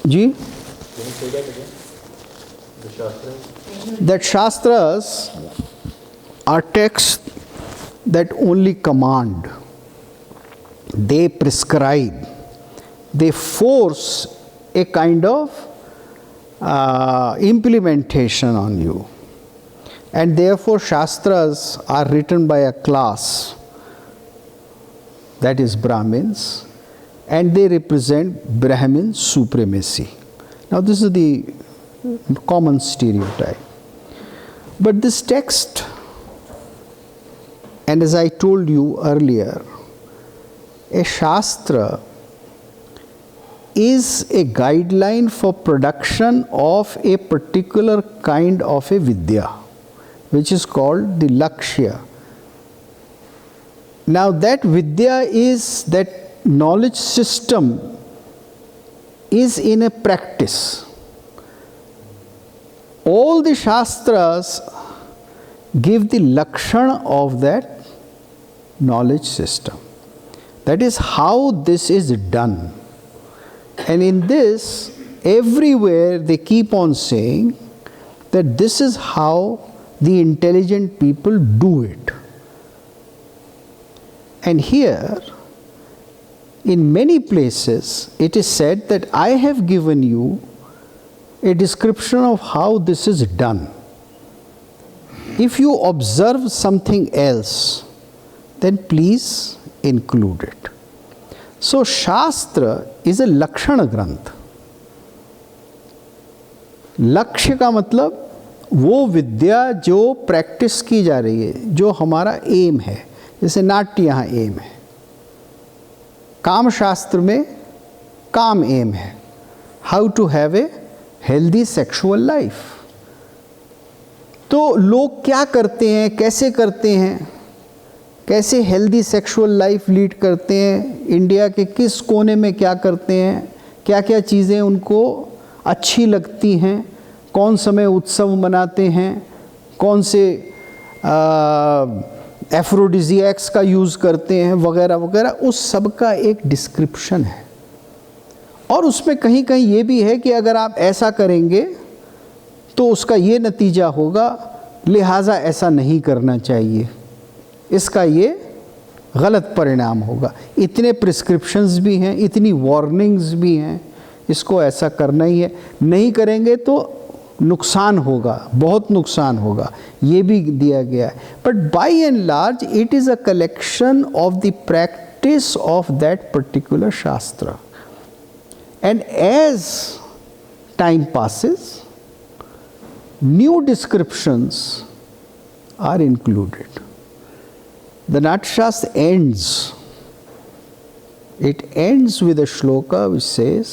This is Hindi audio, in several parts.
Ji, that Shastras are texts that only command, they prescribe, they force a kind of implementation on you, and therefore Shastras are written by a class, that is Brahmins, and they represent Brahmin supremacy. Now this is the common stereotype. But this text, and as I told you earlier, a Shastra is a guideline for production of a particular kind of a Vidya, which is called the Lakshya. Now that Vidya is, that knowledge system is in a practice. All the Shastras give the Lakshana of that knowledge system. That is how this is done. And in this, everywhere they keep on saying that this is how the intelligent people do it. And here, in many places, it is said that I have given you a description of how this is done. If you observe something else, then please include it. So Shastra is a Lakshana Granth. लक्ष्य का मतलब वो विद्या जो प्रैक्टिस की जा रही है, जो हमारा एम है, जैसे नाट्य यहाँ एम है, काम शास्त्र में काम एम है, how to have a healthy sexual life. तो लोग क्या करते हैं, कैसे करते हैं, कैसे हेल्दी सेक्सुअल लाइफ लीड करते हैं, इंडिया के किस कोने में क्या करते हैं, क्या क्या चीज़ें उनको अच्छी लगती हैं, कौन समय उत्सव मनाते हैं, कौन से एफ्रोडिजिएक्स का यूज़ करते हैं, वगैरह वगैरह, उस सब का एक डिस्क्रिप्शन है. और उसमें कहीं कहीं ये भी है कि अगर आप ऐसा करेंगे तो उसका ये नतीजा होगा, लिहाजा ऐसा नहीं करना चाहिए, इसका ये गलत परिणाम होगा. इतने प्रिस्क्रिप्शंस भी हैं, इतनी वार्निंग्स भी हैं, इसको ऐसा करना ही है, नहीं करेंगे तो नुकसान होगा, बहुत नुकसान होगा, ये भी दिया गया है. But by and large it is a collection of the practice of that particular shastra. And as time passes, new descriptions are included. The Natyashastra ends. It ends with a shloka which says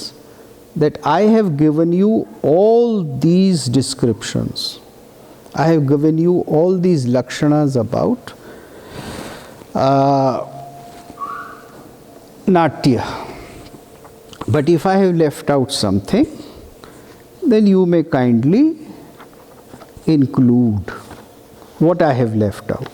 that I have given you all these descriptions. I have given you all these lakshanas about Natya. But if I have left out something, then you may kindly include what I have left out.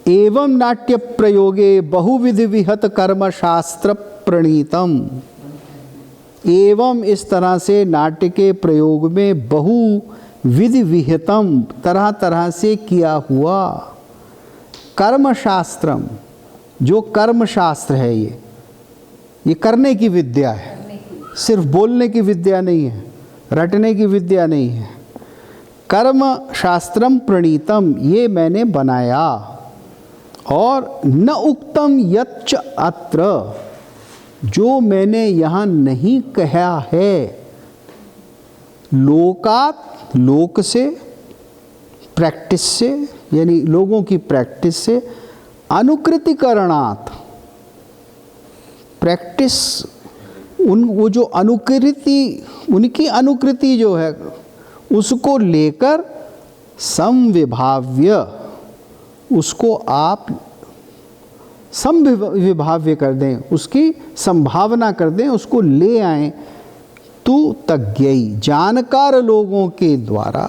एवं नाट्य प्रयोगे बहुविधि विहत कर्म शास्त्र प्रणीतम. एवं इस तरह से नाट्य के प्रयोग में बहुविधि विहितम, तरह तरह से किया हुआ, कर्म शास्त्रम, जो कर्म शास्त्र है, ये करने की विद्या है, सिर्फ बोलने की विद्या नहीं है, रटने की विद्या नहीं है. कर्म शास्त्रम प्रणीतम, ये मैंने बनाया. और न उक्तम यच्च अत्र, जो मैंने यहाँ नहीं कहा है, लोकात, लोक से, प्रैक्टिस से, यानी लोगों की प्रैक्टिस से, अनुकृतिकरणात्, प्रैक्टिस वो जो अनुकृति, उनकी अनुकृति जो है उसको लेकर समविभाव्य, उसको आप समविभाव्य कर दें, उसकी संभावना कर दें, उसको ले आएं, तो तु तज्ञै, जानकार लोगों के द्वारा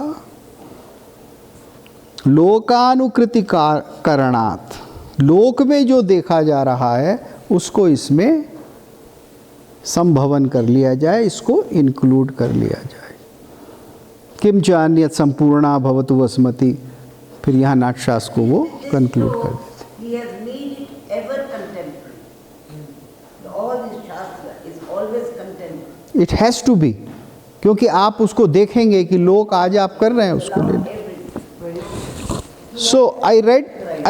लोकानुकृति करणात्, लोक में जो देखा जा रहा है उसको इसमें संभवन कर लिया जाए, इसको इंक्लूड कर लिया जाए। किम च अन्यत् संपूर्णा भवतु वसमति, फिर यहाँ नाट्यशास्त्र को वो कंक्लूड कर देते। He has made it ever contemporary. All his shastra is always contemporary. It has to be, क्योंकि आप उसको देखेंगे कि लोग आज आप कर रहे हैं उसको ले। सो आई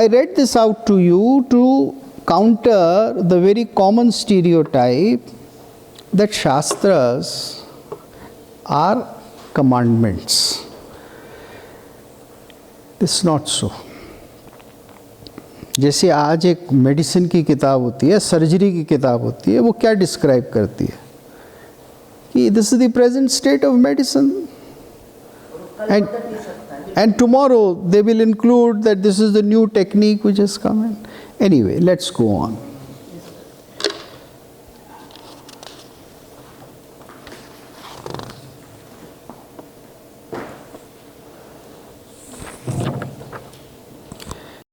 read this out to you to counter the very common stereotype that shastras are commandments. This is not so. जैसे आज एक मेडिसिन की किताब होती है, सर्जरी की किताब होती है, वो क्या डिस्क्राइब करती है कि this is the present state of medicine, and tomorrow they will include that this is the new technique which has come in. Anyway, let's go on.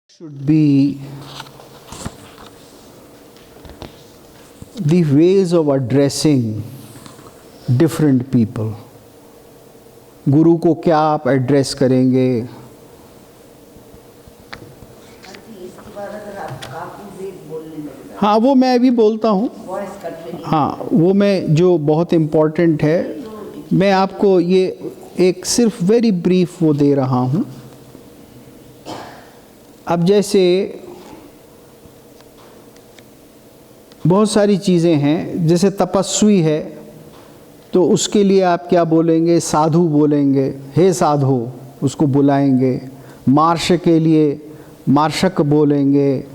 Should be the ways of addressing different people. गुरु को क्या आप एड्रेस करेंगे? इसके बाद अगर आप काफी वेद बोलने लगे, हाँ, वो मैं अभी बोलता हूँ। वॉइस कट में, हाँ, वो मैं जो बहुत इम्पोर्टेंट है, मैं आपको ये एक सिर्फ वेरी ब्रीफ वो दे रहा हूँ। अब जैसे बहुत सारी चीज़ें हैं, जैसे तपस्वी है तो उसके लिए आप क्या बोलेंगे? साधु बोलेंगे, हे साधु, उसको बुलाएंगे। मार्श के लिए मार्शक बोलेंगे,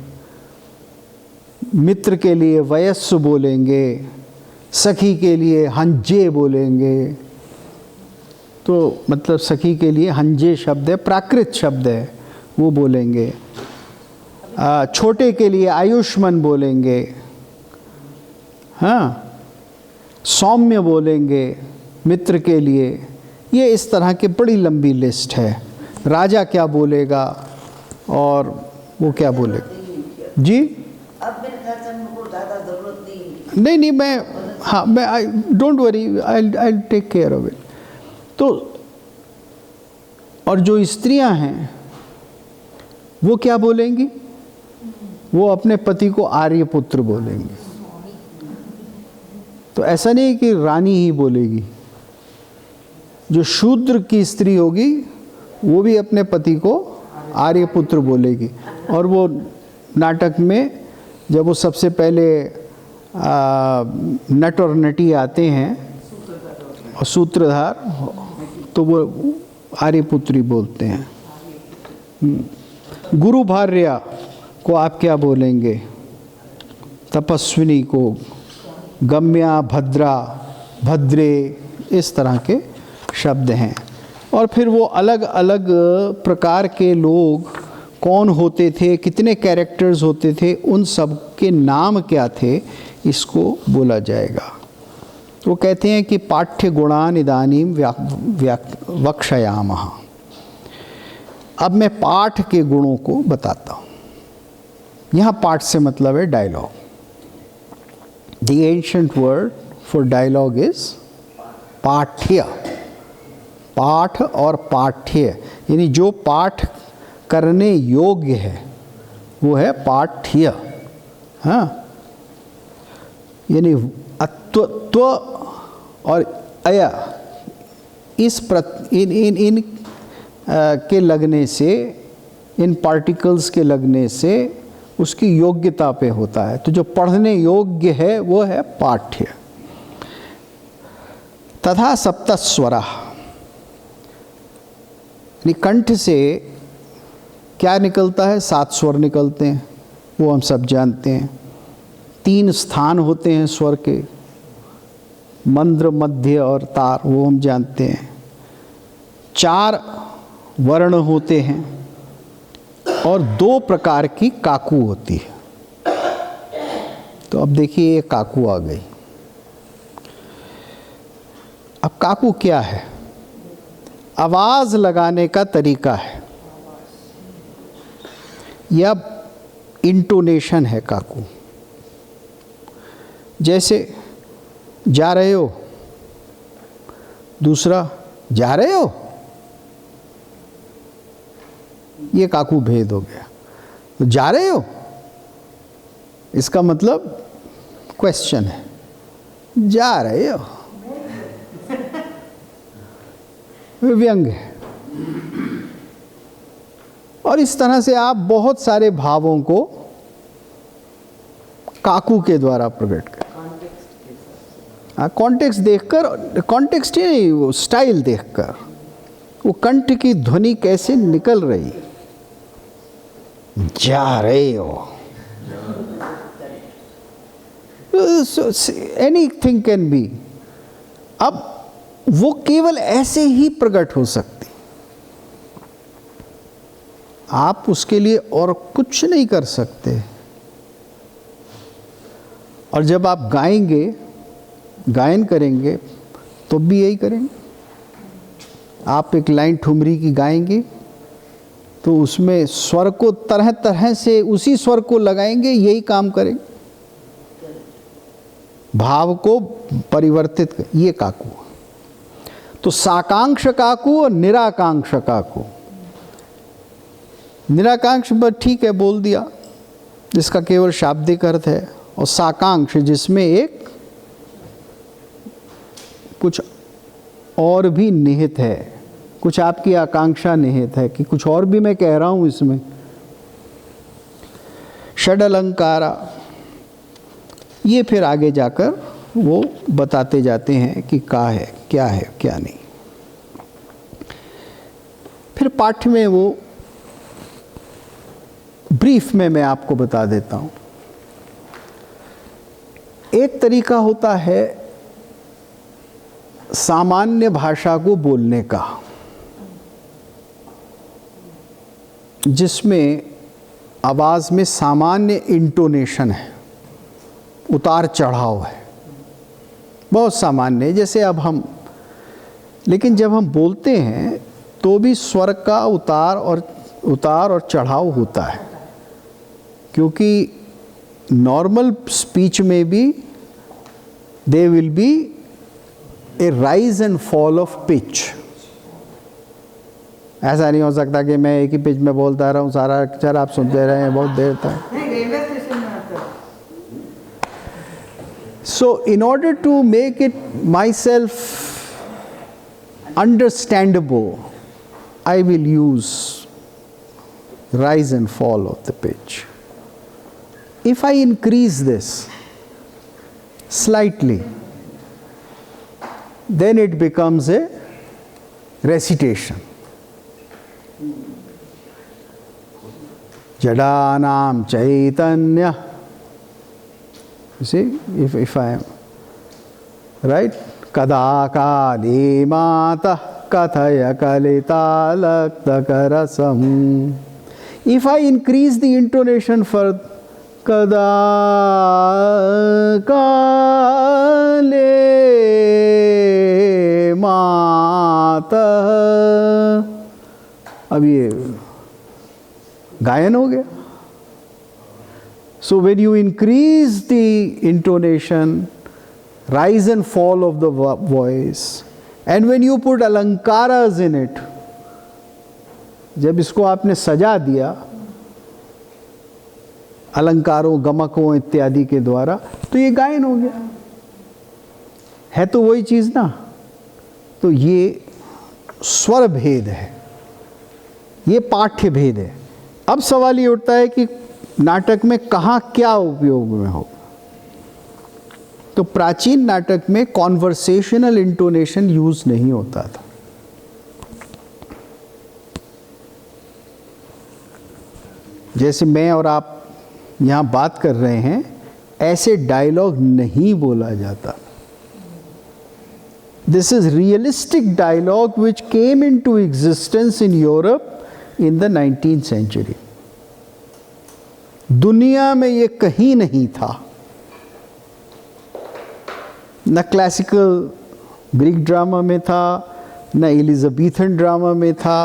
मित्र के लिए वयस्स बोलेंगे, सखी के लिए हंजे बोलेंगे। तो मतलब सखी के लिए हंजे शब्द है, प्राकृत शब्द है, वो बोलेंगे। छोटे के लिए आयुष्मान बोलेंगे, हाँ, सौम्य बोलेंगे मित्र के लिए। ये इस तरह की बड़ी लंबी लिस्ट है। राजा क्या बोलेगा और वो क्या बोलेगा? जी, अब मेरे ख्याल से हमको ज़्यादा ज़रूरत नहीं। नहीं, मैं I don't worry, I take care of it. तो और जो स्त्रियां हैं वो क्या बोलेंगी? वो अपने पति को आर्यपुत्र बोलेंगे। तो ऐसा नहीं कि रानी ही बोलेगी, जो शूद्र की स्त्री होगी वो भी अपने पति को आर्यपुत्र बोलेगी। और वो नाटक में जब वो सबसे पहले नट और नटी आते हैं और सूत्रधार, तो वो आर्यपुत्री बोलते हैं। गुरु भार्या को आप क्या बोलेंगे? तपस्विनी को गम्या, भद्रा, भद्रे, इस तरह के शब्द हैं। और फिर वो अलग अलग प्रकार के लोग कौन होते थे, कितने कैरेक्टर्स होते थे, उन सब के नाम क्या थे, इसको बोला जाएगा। वो कहते हैं कि पाठ्य गुणान इदानीम वक्षयामः। अब मैं पाठ के गुणों को बताता हूँ। यहाँ पाठ से मतलब है dialogue. The ancient word for dialogue is पाठ्य। पाठ और पाठ्य, यानी जो पाठ करने योग्य है वो है पाठ्य। हाँ, यानी अत्व और अय इस इन के लगने से, इन पार्टिकल्स के लगने से उसकी योग्यता पे होता है। तो जो पढ़ने योग्य है वो है पाठ्य। तथा सप्तस्वरा, कंठ से क्या निकलता है? 7 स्वर निकलते हैं, वो हम सब जानते हैं। 3 स्थान होते हैं स्वर के, मंद्र, मध्य और तार, वो हम जानते हैं। 4 वर्ण होते हैं और 2 प्रकार की काकू होती है। तो अब देखिए, ये काकू आ गई। अब काकू क्या है? आवाज लगाने का तरीका है या इंटोनेशन है काकू। जैसे जा रहे हो, दूसरा जा रहे हो, ये काकू भेद हो गया। तो जा रहे हो इसका मतलब क्वेश्चन है, जा रहे हो व्यंग है। और इस तरह से आप बहुत सारे भावों को काकू के द्वारा प्रकट कर, कॉन्टेक्स्ट देखकर, कॉन्टेक्स्ट ही नहीं, वो स्टाइल देखकर, वो कंठ की ध्वनि कैसे निकल रही, जा रहे हो। Anything can be. अब वो केवल ऐसे ही प्रकट हो सकती, आप उसके लिए और कुछ नहीं कर सकते। और जब आप गाएंगे, गायन करेंगे तो भी यही करेंगे। आप एक लाइन ठुमरी की गाएंगे तो उसमें स्वर को तरह तरह से उसी स्वर को लगाएंगे, यही काम करेंगे, भाव को परिवर्तित कर, ये काकू। तो साकांक्ष काकू और निराकांक्ष काकू। निराकांक्ष पर ठीक है बोल दिया, जिसका केवल शाब्दिक अर्थ है, और साकांक्ष जिसमें एक कुछ और भी निहित है, कुछ आपकी आकांक्षा निहित है कि कुछ और भी मैं कह रहा हूं इसमें। षड अलंकारा, ये फिर आगे जाकर वो बताते जाते हैं कि है क्या नहीं। फिर पाठ में वो ब्रीफ में मैं आपको बता देता हूं। एक तरीका होता है सामान्य भाषा को बोलने का, जिसमें आवाज में सामान्य इंटोनेशन है, उतार चढ़ाव है, बहुत सामान्य है। जैसे अब हम, लेकिन जब हम बोलते हैं तो भी स्वर का उतार और चढ़ाव होता है, क्योंकि नॉर्मल स्पीच में भी they will be A rise and fall of pitch. ऐसा नहीं हो सकता कि मैं एक ही पिच में बोलता रहा हूँ, सारा अक्षर आप सुनते रहे हैं बहुत देर तक। So in order to make it myself understandable, I will use rise and fall of the pitch. If I increase this slightly, then it becomes a recitation. Jadanam Chaitanya. You see, if I am right, kada kali mata kathaya kalita laktakarasam. If I increase the intonation for kada kale mata, अब ये गायन हो गया. So when you increase the intonation, rise and fall of the voice, and when you put alankaras in it, जब इसको आपने सजा दिया अलंकारों, गमकों इत्यादि के द्वारा, तो ये गायन हो गया. है तो वही चीज ना. तो ये स्वर भेद है, ये पाठ्य भेद है. अब सवाल ये उठता है कि नाटक में कहाँ क्या उपयोग में हो. तो प्राचीन नाटक में कॉन्वर्सेशनल इंटोनेशन यूज नहीं होता था. जैसे मैं और आप यहाँ बात कर रहे हैं, ऐसे डायलॉग नहीं बोला जाता. This is realistic dialogue which came into existence in Europe in the 19th century. दुनिया में ये कहीं नहीं था. न क्लासिकल ग्रीक ड्रामा में था, न एलिजाबेथन ड्रामा में था,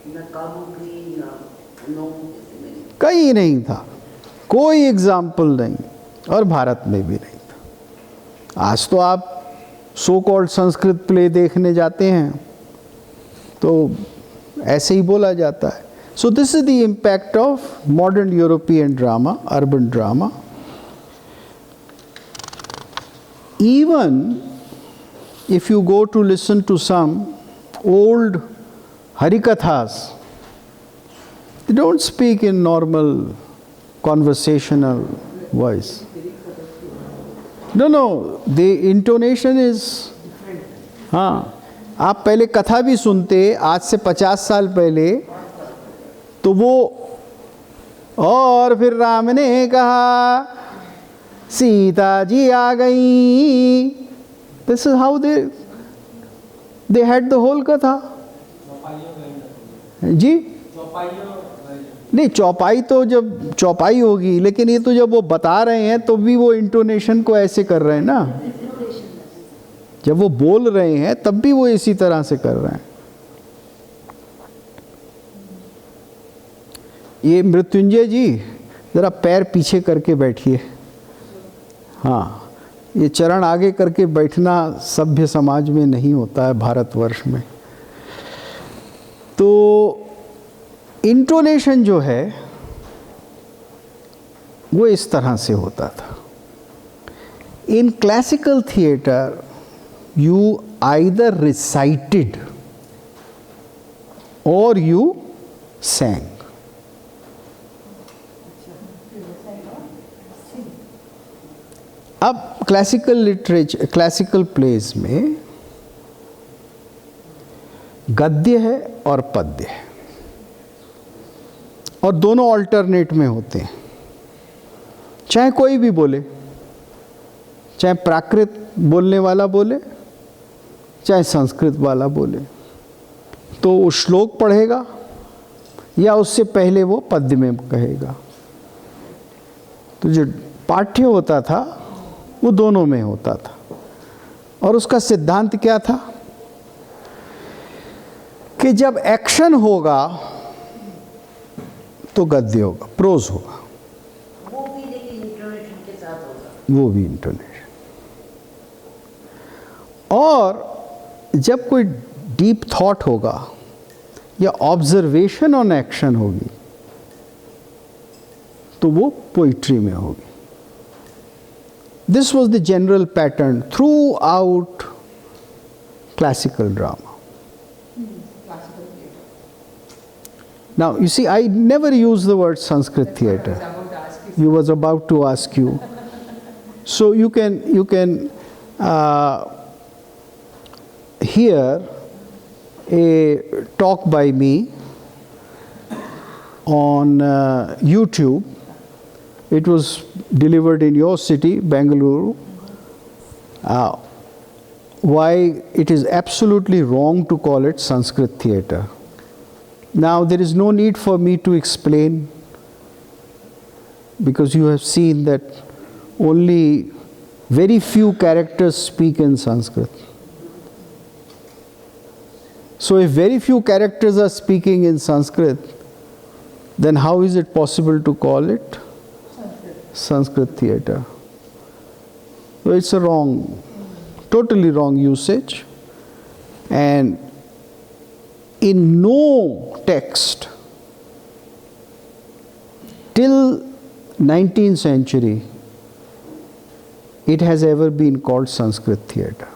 न काबुकी, न नो, कहीं नहीं था, कोई एग्जाम्पल नहीं, और भारत में भी नहीं था। आज तो आप सो कॉल्ड संस्कृत प्ले देखने जाते हैं तो ऐसे ही बोला जाता है। So this is the impact of modern European drama, urban drama. Even if you go to listen to some old Harikathas, they don't speak in normal conversational voice. No, the intonation is, हाँ, आप पहले कथा भी सुनते आज से 50 साल पहले, तो वो और फिर राम ने कहा सीता जी आ गई, this is how they had the whole katha. जी नहीं, चौपाई तो जब चौपाई होगी, लेकिन ये तो जब वो बता रहे हैं तो भी वो इंटोनेशन को ऐसे कर रहे हैं ना, जब वो बोल रहे हैं तब भी वो इसी तरह से कर रहे हैं। ये मृत्युंजय जी जरा पैर पीछे करके बैठिए। हाँ, ये चरण आगे करके बैठना सभ्य समाज में नहीं होता है, भारतवर्ष में। तो इंटोनेशन जो है वो इस तरह से होता था। In classical theatre you either recited or you sang. अब क्लासिकल लिटरेचर, क्लासिकल प्लेज में गद्य है और पद्य है, और दोनों अल्टरनेट में होते हैं। चाहे कोई भी बोले, चाहे प्राकृत बोलने वाला बोले, चाहे संस्कृत वाला बोले, तो वो श्लोक पढ़ेगा या उससे पहले वो पद्य में कहेगा। तो जो पाठ्य होता था वो दोनों में होता था, और उसका सिद्धांत क्या था कि जब एक्शन होगा तो गद्य होगा, प्रोज होगा, वो भी लेकिन इंटोनेशन के साथ होगा, वो भी इंटोनेशन। और जब कोई डीप थॉट होगा या ऑब्जर्वेशन ऑन एक्शन होगी तो वो पोइट्री में होगी। This was the general pattern through out classical drama. Now you see, I never use the word Sanskrit theatre. You was about to ask you. So you can hear a talk by me on YouTube. It was delivered in your city, Bengaluru. Why it is absolutely wrong to call it Sanskrit theatre. Now there is no need for me to explain, because you have seen that only very few characters speak in Sanskrit. So if very few characters are speaking in Sanskrit, then how is it possible to call it Sanskrit theatre? So it's a wrong, totally wrong usage. And in no text till 19th century it has ever been called Sanskrit theatre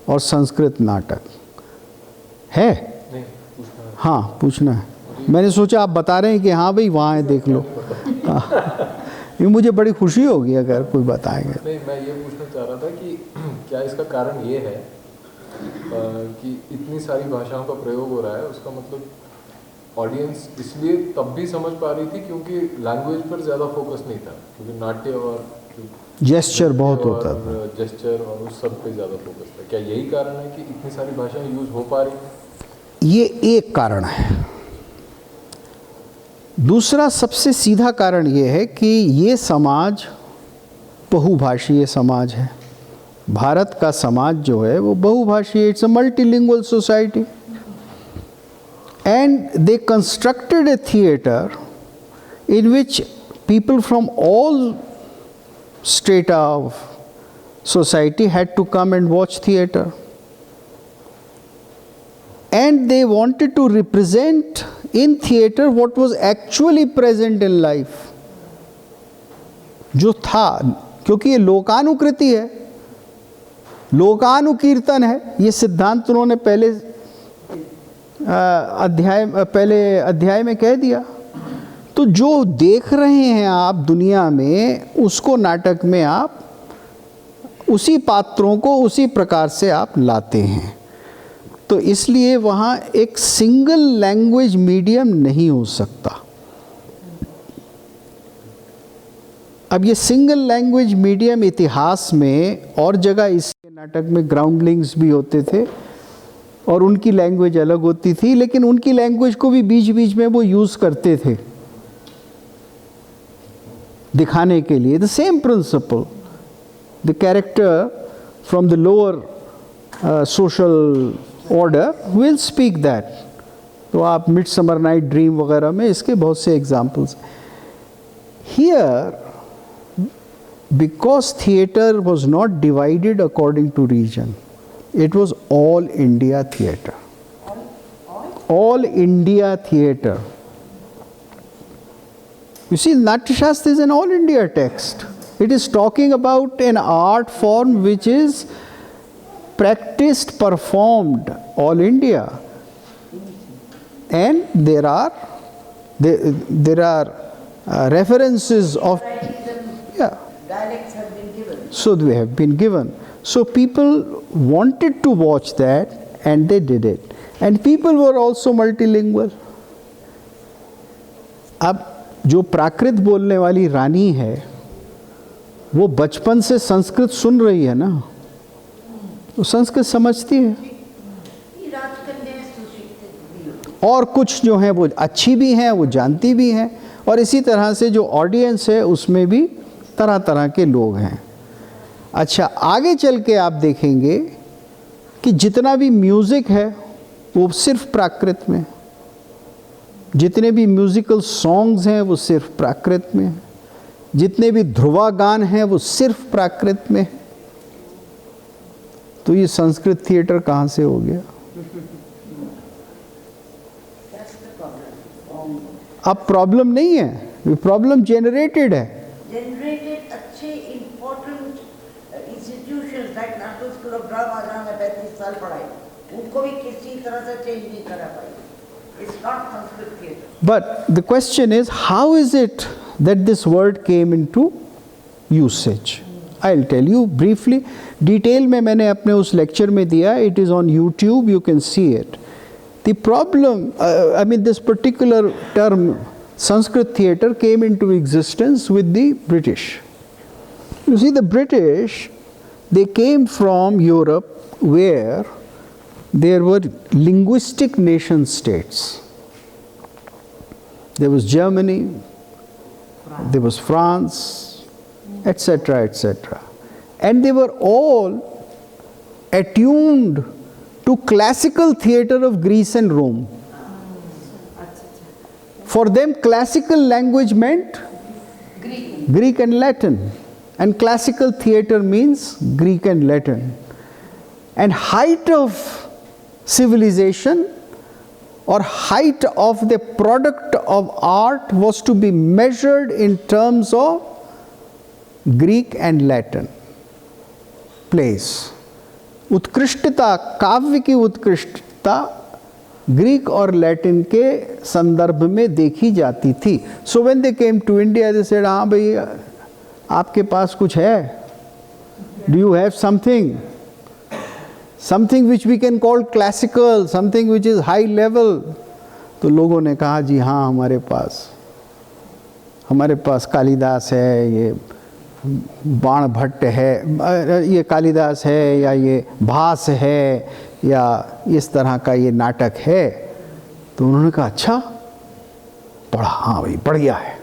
or Sanskrit नाटक है? हाँ, पूछना है। मैंने सोचा आप बता रहे हैं कि हाँ भाई वहाँ है, देख लो। ये मुझे बड़ी खुशी होगी अगर कोई बताएगा। नहीं, मैं ये पूछना चाह रहा था कि क्या इसका कारण ये है कि इतनी सारी भाषाओं का प्रयोग हो रहा है, उसका मतलब ऑडियंस इसलिए तब भी समझ पा रही थी क्योंकि लैंग्वेज पर ज़्यादा फोकस नहीं था, क्योंकि नाट्य और जेस्चर बहुत होता था, जेस्चर और उस सब पे ज़्यादा फोकस था। क्या यही कारण है कि इतनी सारी भाषाएं यूज हो पा रही हैं? ये एक कारण है। दूसरा सबसे सीधा कारण ये है कि ये समाज बहुभाषीय समाज है। भारत का समाज जो है वो बहुभाषी, it's a multilingual society, and they constructed A theatre in which people from all strata of society had to come and watch theatre, and they wanted to represent in theatre what was actually present in life, जो था, क्योंकि ये लोकानुकृति है, लोकानुकीर्तन है, ये सिद्धांत उन्होंने पहले अध्याय में कह दिया। तो जो देख रहे हैं आप दुनिया में, उसको नाटक में आप उसी पात्रों को उसी प्रकार से आप लाते हैं। तो इसलिए वहाँ एक सिंगल लैंग्वेज मीडियम नहीं हो सकता। अब ये सिंगल लैंग्वेज मीडियम इतिहास में और जगह इसके नाटक में ग्राउंडलिंग्स भी होते थे और उनकी लैंग्वेज अलग होती थी, लेकिन उनकी लैंग्वेज को भी बीच बीच में वो यूज़ करते थे दिखाने के लिए। The same principle, the character from the lower social order will speak that. तो आप मिडसमर नाइट ड्रीम वगैरह में इसके बहुत से examples. Here because theatre was not divided according to region, it was all India theatre, all India theatre. You see, Natya Shastra is an all India text. It is talking about an art form which is practiced, performed all India. And there are references of, yeah. Dialects have been given. So they have been given. So people wanted to watch that and they did it. And people were also multilingual. अब जो प्राकृत बोलने वाली रानी है वो बचपन से संस्कृत सुन रही है ना, वो संस्कृत समझती है। और कुछ जो हैं वो अच्छी भी हैं, वो जानती भी हैं, और इसी तरह से जो ऑडियंस है उसमें भी तरह तरह के लोग हैं। अच्छा, आगे चल के आप देखेंगे कि जितना भी म्यूज़िक है वो सिर्फ प्राकृत में, जितने भी म्यूज़िकल सॉन्ग्स हैं वो सिर्फ प्राकृत में, जितने भी ध्रुवा गान हैं वो सिर्फ प्राकृत में। तो ये संस्कृत थिएटर कहाँ से हो गया? अब प्रॉब्लम नहीं है, ये प्रॉब्लम जेनरेटेड है। Generated अच्छे important institutions like National School of Drama जहाँ मैं 35 साल पढ़ाई, उनको भी किसी तरह से चेंज नहीं करा पाई। It's not Sanskrit theatre. But the question is, how is it that this word came into usage? I'll tell you briefly. Detail में मैंने अपने उस lecture में दिया. It is on YouTube. You can see it. The problem, this particular term, Sanskrit theatre, came into existence with the British. You see, the British, they came from Europe where there were linguistic nation states. There was Germany, there was France, etc., etc. And they were all attuned to classical theatre of Greece and Rome. For them, classical language meant Greek and Latin. And classical theatre means Greek and Latin. And height of civilization or height of the product of art was to be measured in terms of Greek and Latin plays. उत्कृष्टता, काव्य की उत्कृष्टता ग्रीक और लैटिन के संदर्भ में देखी जाती थी। So when they came to India they said, हाँ भाई आपके पास कुछ है, do you have something, something which we can call classical, something which is high level। तो लोगों ने कहा जी हाँ, हमारे पास कालिदास है, ये बाण भट्ट है, ये कालिदास है, या ये भास है, या इस तरह का ये नाटक है। तो उन्होंने कहा अच्छा पढ़ा, हाँ भाई बढ़िया है।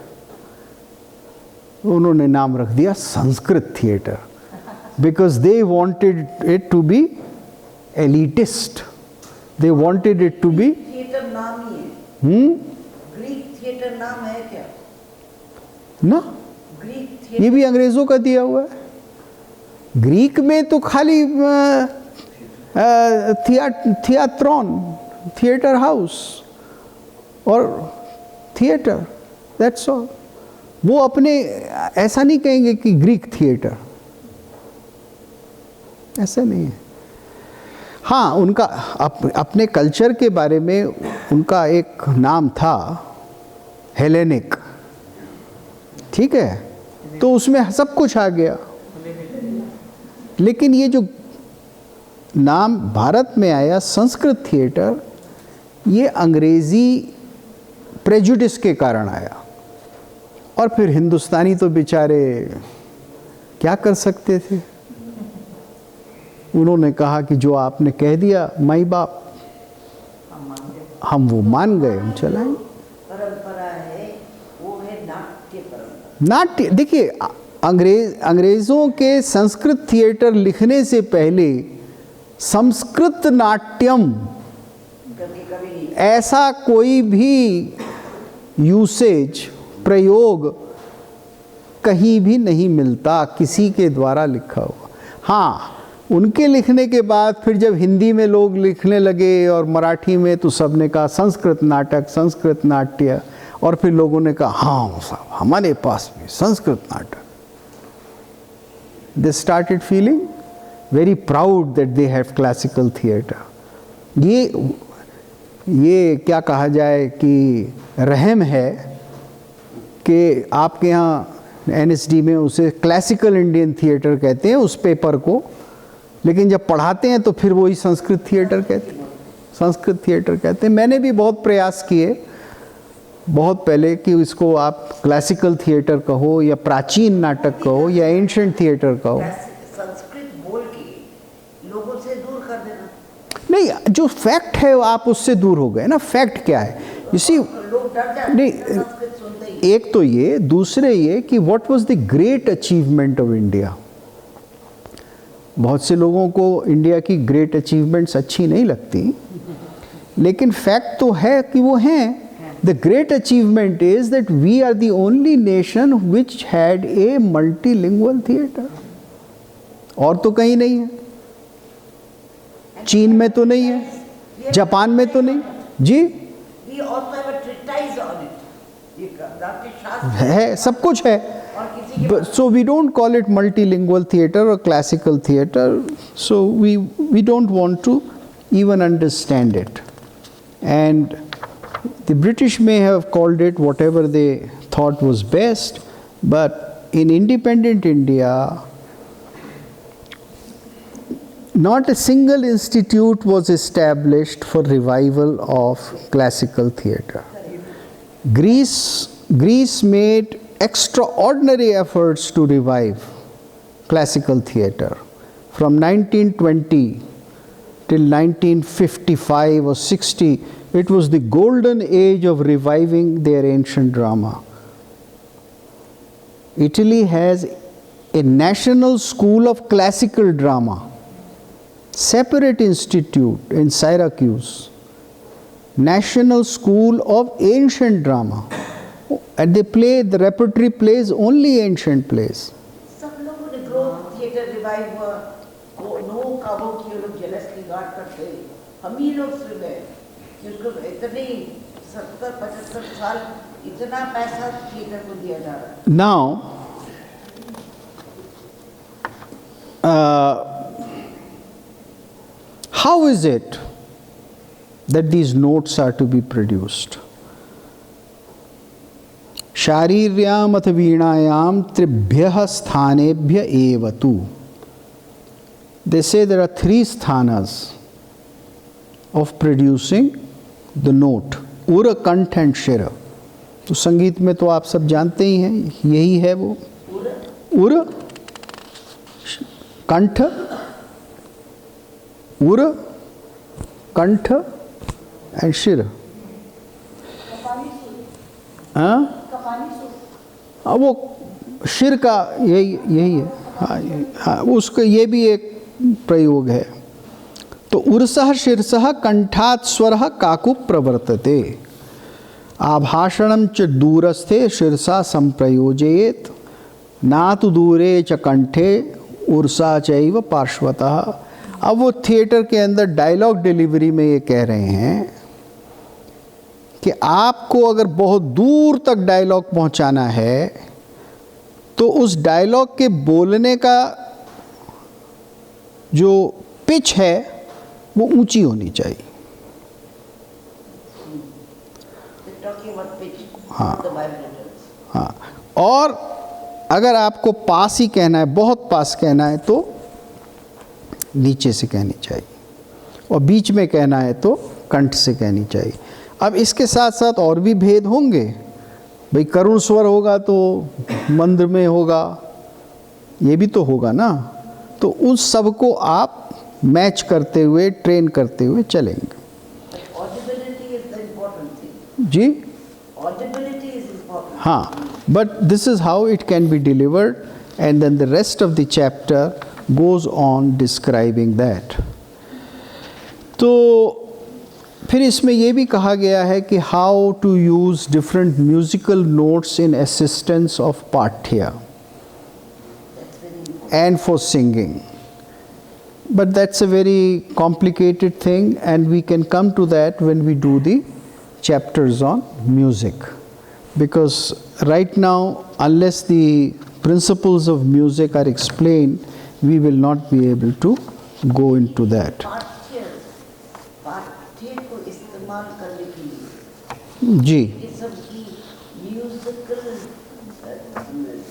उन्होंने नाम रख दिया Sanskrit theatre. because they wanted it to be elitist. They wanted it to be theatre नाम ही है, ग्रीक थिएटर नाम है क्या? ना, ग्रीक ये भी अंग्रेजों का दिया हुआ है। ग्रीक में तो खाली थिएट्रॉन, थिएटर हाउस और थिएटर, दैट्स ऑल। वो अपने ऐसा नहीं कहेंगे कि ग्रीक थिएटर, ऐसा नहीं है। हाँ, उनका अपने कल्चर के बारे में उनका एक नाम था हेलेनिक, ठीक है, तो उसमें सब कुछ आ गया। लेकिन ये जो नाम भारत में आया संस्कृत थिएटर, ये अंग्रेज़ी प्रेजुडिस के कारण आया। और फिर हिंदुस्तानी तो बेचारे क्या कर सकते थे, उन्होंने कहा कि जो आपने कह दिया माई बाप, हम वो मान गए, हम चलाएंगे। परंपरा है, वो है नाट्य परंपरा। नाट्य, देखिए अंग्रेज़ों के संस्कृत थिएटर लिखने से पहले संस्कृत नाट्यम कभी नहीं। ऐसा कोई भी यूसेज, प्रयोग कहीं भी नहीं मिलता किसी के द्वारा लिखा हुआ। हाँ, उनके लिखने के बाद फिर जब हिंदी में लोग लिखने लगे और मराठी में, तो सब ने कहा संस्कृत नाटक, संस्कृत नाट्य, और फिर लोगों ने कहा हाँ साहब हमारे पास भी संस्कृत नाटक। They started feeling very proud that they have classical theatre. ये क्या कहा जाए कि रहम है कि आपके यहाँ NSD में उसे क्लासिकल इंडियन थिएटर कहते हैं उस पेपर को, लेकिन जब पढ़ाते हैं तो फिर वही संस्कृत थिएटर कहते हैं, संस्कृत थिएटर कहते हैं। मैंने भी बहुत प्रयास किए बहुत पहले कि इसको आप क्लासिकल थिएटर कहो या प्राचीन नाटक कहो या एंशिएंट थिएटर कहो। संस्कृत बोल के लोगों से दूर कर देना नहीं, जो फैक्ट है आप उससे दूर हो गए ना। फैक्ट क्या है, इसी लोग डर जाते नहीं, हैं संस्कृत सुनते ही। एक तो ये, दूसरे ये कि what was the great achievement of India. बहुत से लोगों को इंडिया की ग्रेट अचीवमेंट्स अच्छी नहीं लगती, लेकिन फैक्ट तो है कि वो हैं। The great achievement is that we are the only nation which had a multilingual theatre. और तो कहीं नहीं है, चीन में तो नहीं है, जापान में तो नहीं जी, We also have a treatise on it. ये नाट्य शास्त्र है, सब कुछ है। और किसी के So we don't call it multilingual theatre or classical theatre. So we don't want to even understand it. And the British may have called it whatever they thought was best, but in independent India, not a single institute was established for revival of classical theatre. Greece made extraordinary efforts to revive classical theatre. From 1920 till 1955 or 60, it was the golden age of reviving their ancient drama. Italy has a national school of classical drama, separate institute in Syracuse, National School of Ancient Drama, and the repertory plays only ancient plays. सब लोगों ने ग्रोथ थिएटर रिवाइव हुआ, वो नो काबू की लोग जेलसली गार्ड करते, हम ही लोग सुन गए कि उसको इतने 70-75 साल इतना पैसा थिएटर को दिया जा रहा है। Now, how is it that these notes are to be produced? शारीर्याम अथ वीणायाम त्रिभ्यः स्थानेभ्य एव तु. They say there are 3 sthanas of producing the note, ura, kantha and shira. तो संगीत में तो आप सब जानते ही हैं, यही है वो उर, कंठ, उर, कंठ एंड शिर। हाँ, वो शिर का यही है। हाँ हाँ, उसका ये भी एक प्रयोग है। तो उर्सः शीर्षः कंठात् स्वरः काकु प्रवर्तते, आभाषणं च दूरस्थे शीर्षा संप्रयोजयेत्, नातु दूरे च कंठे उर्सा चैव पार्श्वतः। अब वो थिएटर के अंदर डायलॉग डिलीवरी में ये कह रहे हैं कि आपको अगर बहुत दूर तक डायलॉग पहुंचाना है तो उस डायलॉग के बोलने का जो पिच है वो ऊंची होनी चाहिए। हाँ हाँ, और अगर आपको पास ही कहना है, बहुत पास कहना है तो नीचे से कहनी चाहिए, और बीच में कहना है तो कंठ से कहनी चाहिए। अब इसके साथ साथ और भी भेद होंगे भाई, करुण स्वर होगा तो मंद्र में होगा, ये भी तो होगा ना। तो उस सब को आप मैच करते हुए, ट्रेन करते हुए चलेंगे। जी हाँ, but this is how it can be delivered, and then the rest of the chapter goes on describing that. तो फिर इसमें ये भी कहा गया है कि how to use different musical notes in assistance of pathya and for singing. But that's a very complicated thing, and we can come to that when we do the chapters on music. Because right now, unless the principles of music are explained, we will not be able to go into that. पाठ्य को इस्तेमाल करने के लिए जी ये सब की म्यूजिकल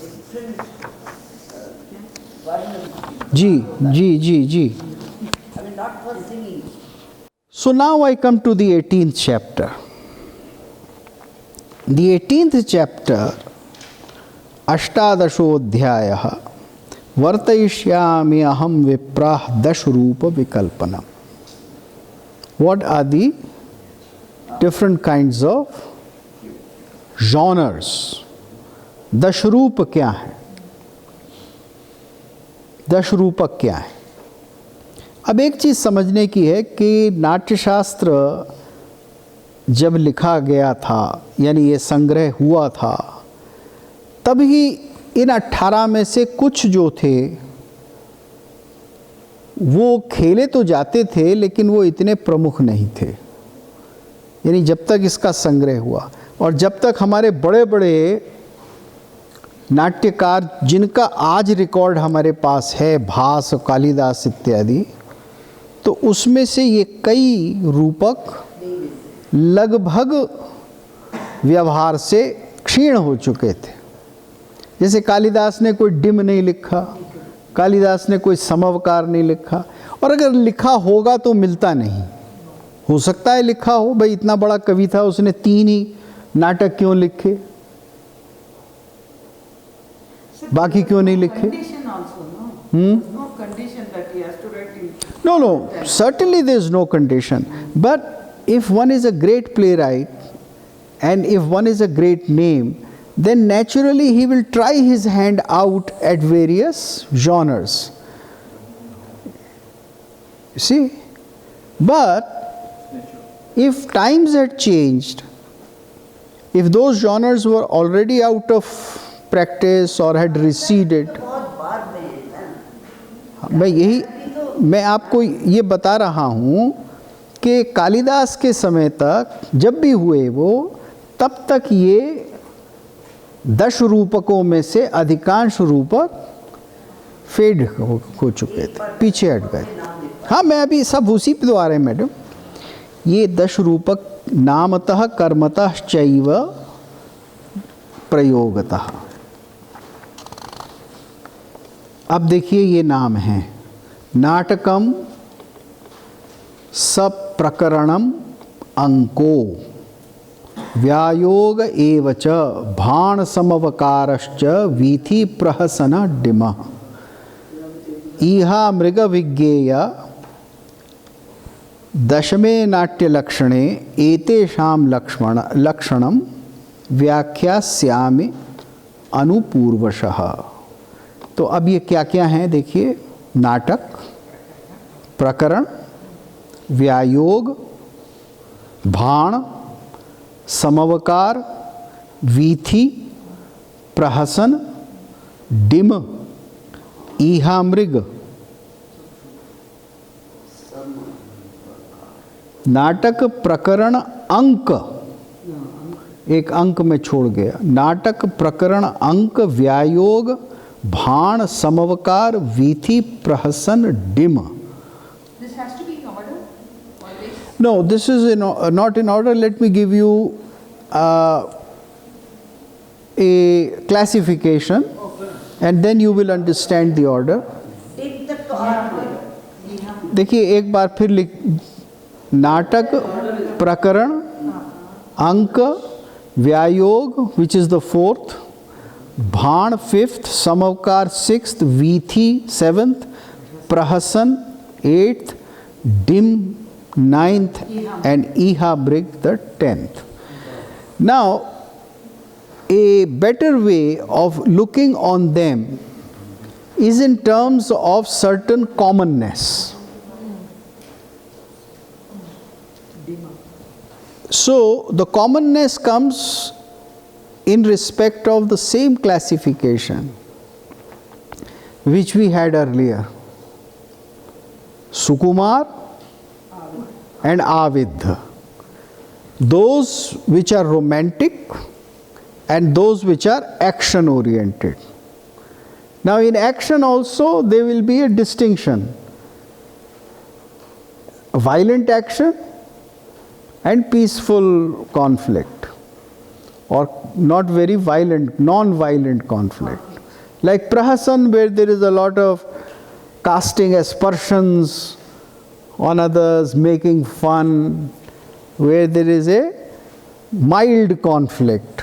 डिफरेंट वर्णन, जी जी जी जी। I mean not for singing. So now I come to the 18th chapter. The 18th chapter, अष्टादशोऽध्यायः, वर्तयिष्यामि अहं विप्राः दशरूप विकल्पना. What are the different kinds of genres? दशरूप क्या है? दशरूपक क्या है? अब एक चीज़ समझने की है कि नाट्यशास्त्र जब लिखा गया था, यानी ये संग्रह हुआ था, तभी इन 18 में से कुछ जो थे वो खेले तो जाते थे, लेकिन वो इतने प्रमुख नहीं थे। यानी जब तक इसका संग्रह हुआ, और जब तक हमारे बड़े बड़े नाट्यकार जिनका आज रिकॉर्ड हमारे पास है, भास, कालिदास इत्यादि, तो उसमें से ये कई रूपक लगभग व्यवहार से क्षीण हो चुके थे। जैसे कालिदास ने कोई डिम नहीं लिखा, कालिदास ने कोई समवकार नहीं लिखा, और अगर लिखा होगा तो मिलता नहीं। हो सकता है लिखा हो, भाई इतना बड़ा कवि था, उसने 3 ही नाटक क्यों लिखे, बाकी क्यों नहीं लिखे? No, certainly there is no condition. But if one is a great playwright and if one is a great name, then naturally he will try his hand out at various genres. You see? But if times had changed, if those genres were already out of practice or had receded, मैं आपको ये बता रहा हूँ कि कालिदास के समय तक जब भी हुए वो, तब तक ये 10 रूपकों में से अधिकांश रूपक फेड हो चुके थे, पीछे हट गए। हाँ, मैं अभी सब उसी पे आ रहे हैं मैडम। ये 10 रूपक नामतः कर्मतः चैव प्रयोगतः। अब देखिए ये नाम है, नाटकम सप्रकरणम अंको व्यायोग एवच भाण समवकारश्च वीथि प्रहसन डिमः इहा मृग विज्ञेय दशमे नाट्यलक्षणे एतेषां लक्षणं व्याख्यास्यामि अनुपूर्वशः। तो अब ये क्या क्या हैं देखिए, नाटक, प्रकरण, व्यायोग, भाण, समवकार, वीथि, प्रहसन, डिम, ईहामृग। नाटक, प्रकरण, अंक, एक अंक में छोड़ गया, नाटक, प्रकरण, अंक, व्यायोग, भाण, समवकार, वीथि, प्रहसन, dim. This has to be in order always. No, this is not in order. Let me give you a classification and then you will understand the order. Tin तक तो आ गए। देखिए एक बार फिर लिख, natak, prakaran, ank, vyayog which is the fourth, bhan fifth, samavkar sixth, vithi seventh, prahasan eighth, dim ninth, and Ihabrig the 10th. Now, a better way of looking on them is in terms of certain commonness. So, the commonness comes in respect of the same classification which we had earlier. Sukumar and Avidh, those which are romantic and those which are action oriented. Now in action also there will be a distinction, violent action and peaceful conflict, or not very violent, non-violent conflict. Like Prahasan, where there is a lot of casting aspersions on others, making fun, where there is a mild conflict,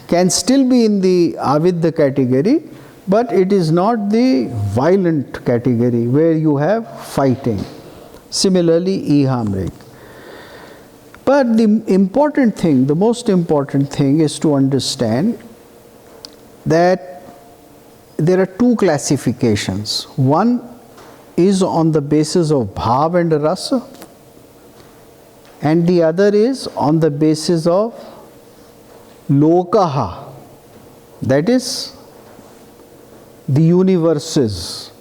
can still be in the Avidya category, but it is not the violent category where you have fighting. Similarly, Ihamrig. But the important thing, the most important thing is to understand that there are two classifications. One is on the basis of bhav and rasa, and the other is on the basis of lokaha, that is the universes,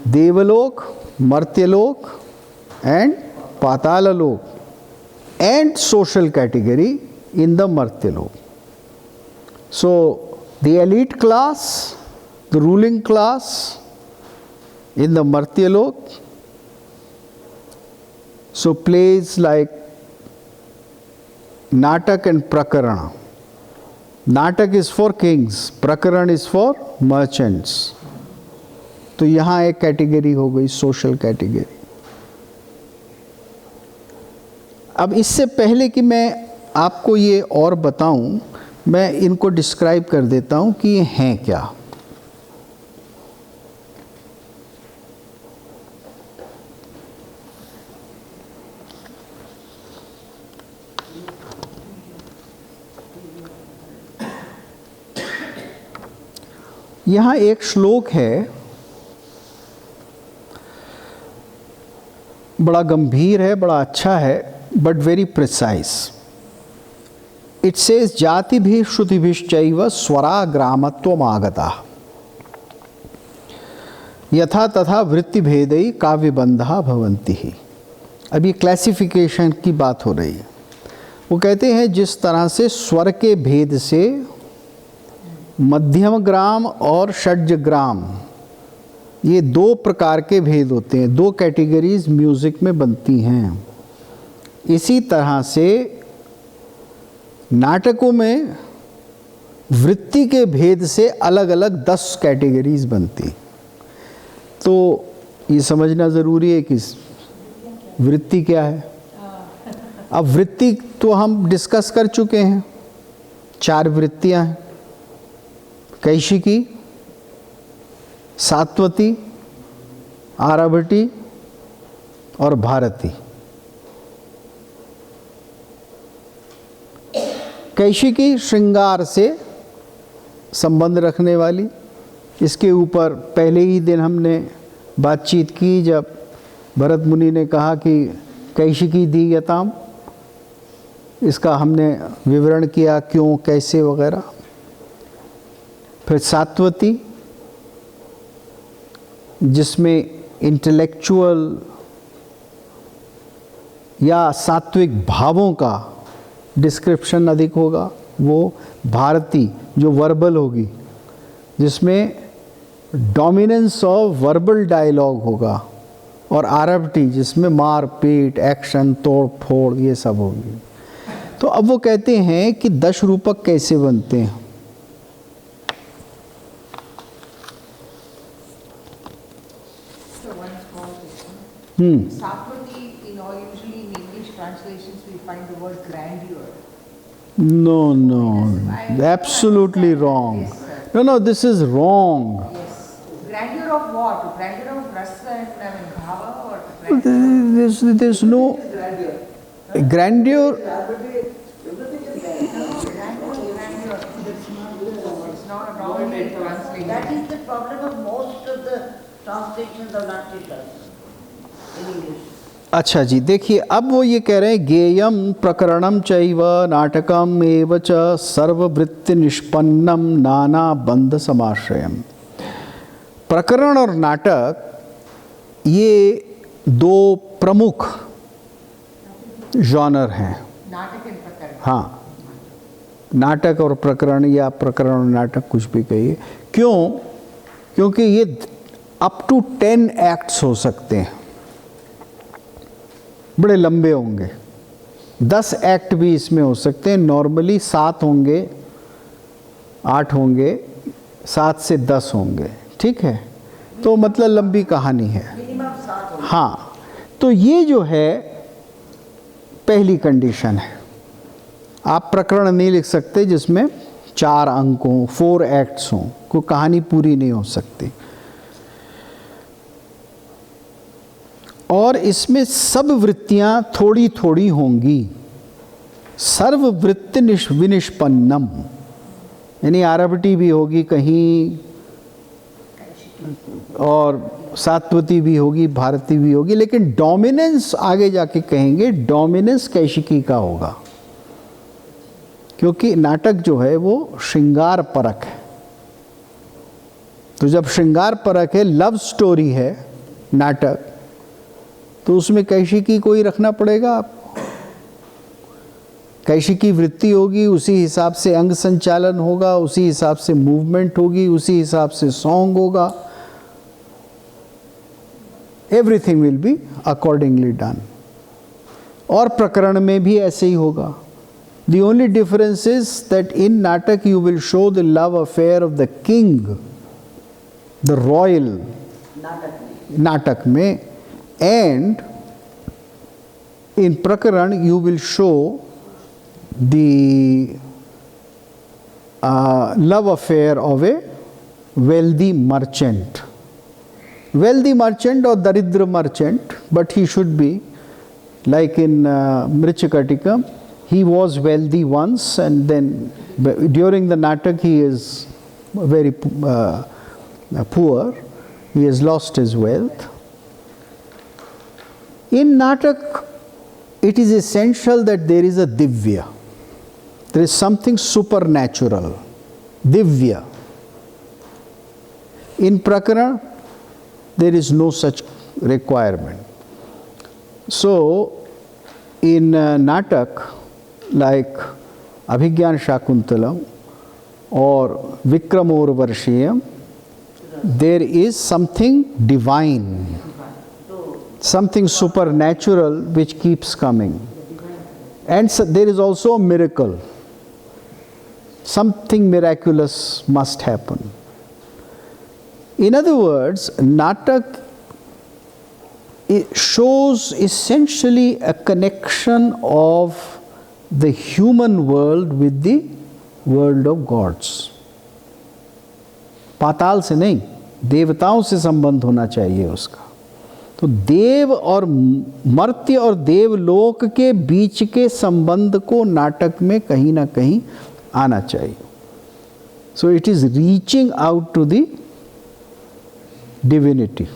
devalok, martyalok and patalalok, and social category in the martyalok. So the elite class, the ruling class in the Martyalok, so plays like Natak and Prakarana. Natak is for kings, Prakaran is for merchants. तो यहाँ एक कैटेगरी हो गई, सोशल कैटेगरी. अब इससे पहले कि मैं आपको ये और बताऊं, मैं इनको डिस्क्राइब कर देता हूं कि ये हैं क्या. यहाँ एक श्लोक है, बड़ा गंभीर है, बड़ा अच्छा है, but very precise. It says जाति भी श्रुति भिश्चैव स्वरा ग्रामत्वमागता यथा तथा वृत्ति भेदई काव्यबंधा भवन्ति ही. अब ये क्लासिफिकेशन की बात हो रही है. वो कहते हैं जिस तरह से स्वर के भेद से मध्यम ग्राम और षड्ज ग्राम, ये दो प्रकार के भेद होते हैं, दो कैटेगरीज म्यूज़िक में बनती हैं. इसी तरह से नाटकों में वृत्ति के भेद से अलग अलग 10 कैटेगरीज बनती. तो ये समझना ज़रूरी है कि वृत्ति क्या है. अब वृत्ति तो हम डिस्कस कर चुके हैं. 4 वृत्तियां हैं, कैशिकी, सात्वती, आरभटी और भारती. कैशिकी श्रृंगार से संबंध रखने वाली। इसके ऊपर पहले ही दिन हमने बातचीत की जब भरत मुनि ने कहा कि कैशिकी दीयताम, इसका हमने विवरण किया क्यों कैसे वगैरह। फिर सात्वती, जिसमें इंटेलेक्चुअल या सात्विक भावों का डिस्क्रिप्शन अधिक होगा। वो भारती जो वर्बल होगी, जिसमें डोमिनेंस ऑफ वर्बल डायलॉग होगा। और आरभटी जिसमें मार पीट, एक्शन, तोड़ फोड़, ये सब होगी। तो अब वो कहते हैं कि 10 रूपक कैसे बनते हैं। So one small question. Satvati, usually in English translations we find the word grandeur. No, no, absolutely wrong. Yes, sir. No, this is wrong. Yes. Grandeur of what? Grandeur of rasa and bhava or grandeur? There's no grandeur. Grandeur. It's not a wrong translation. That is the problem of most of the translations of Natyashastra in English. अच्छा जी, देखिए अब वो ये कह रहे हैं गेयम प्रकरणम चैव नाटकम एव च सर्ववृत्ति निष्पन्नम नाना बंध समाश्रयम। प्रकरण और नाटक ये 2 प्रमुख जॉनर हैं। नाटक and प्रकरण। हाँ, नाटक और प्रकरण या प्रकरण और नाटक कुछ भी कहिए। क्यों? क्योंकि ये अप टू 10 एक्ट्स हो सकते हैं, बड़े लंबे होंगे। 10 एक्ट भी इसमें हो सकते हैं। नॉर्मली 7 होंगे, 8 होंगे, 7 से 10 होंगे, ठीक है। तो मतलब लंबी कहानी है। मिनिमम 7 होंगे। हाँ, तो ये जो है पहली कंडीशन है। आप प्रकरण नहीं लिख सकते जिसमें 4 अंक हों, 4 एक्ट्स हों, कोई कहानी पूरी नहीं हो सकती। और इसमें सब वृत्तियां थोड़ी थोड़ी होंगी। सर्ववृत्ति विनिष्पन्नम, यानी आरभटी भी होगी कहीं, और सात्वती भी होगी, भारती भी होगी, लेकिन डोमिनेंस आगे जाके कहेंगे डोमिनेंस कैशिकी का होगा। क्योंकि नाटक जो है वो श्रृंगार परक है। तो जब श्रृंगार परक है, लव स्टोरी है नाटक, तो उसमें कैशिकी को ही रखना पड़ेगा आपको। कैशिकी वृत्ति होगी, उसी हिसाब से अंग संचालन होगा, उसी हिसाब से मूवमेंट होगी, उसी हिसाब से सॉन्ग होगा। Everything will be accordingly done. और प्रकरण में भी ऐसे ही होगा। The only difference is that in natak you will show the love affair of the king, the royal, नाटक में, and in prakaran you will show the love affair of a wealthy merchant or daridra merchant, but he should be like in Mrichakatikam. He was wealthy once, and then during the natak he is very poor. He has lost his wealth. In natak, it is essential that there is a divya. There is something supernatural, divya. In prakaran, there is no such requirement. So, in natak, like Abhigyan Shakuntalam or Vikramorvarshiyam, there is something divine, something supernatural which keeps coming. And so there is also a miracle. Something miraculous must happen. In other words, natak it shows essentially a connection of the human world with the world of gods. पाताल से नहीं, देवताओं से संबंध होना चाहिए उसका। तो देव और मर्त्य और देवलोक के बीच के संबंध को नाटक में कहीं ना कहीं आना चाहिए। So it is reaching out to the divinity.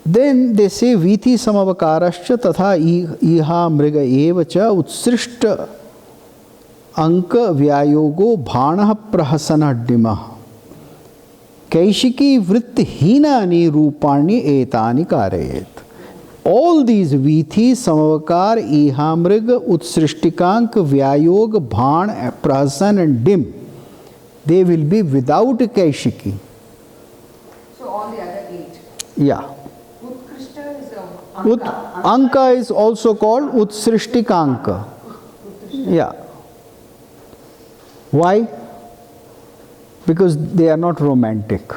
Then they say Viti samavakarascha tatha iha mriga eva cha utsrishta anka vyayogo bhanah prahasana dima kaishiki vritti hinani rupani etani karayet. All these Vithi, Samavakar, Ihamrig, Utsrishtikank, Vyayog, Bhan, Prasan and Dim, they will be without Kaishiki. So all the other 8. Yeah. Utkrishta is Anka. Anka is also called Utsrishtikanka. Yeah. Why? Because they are not romantic.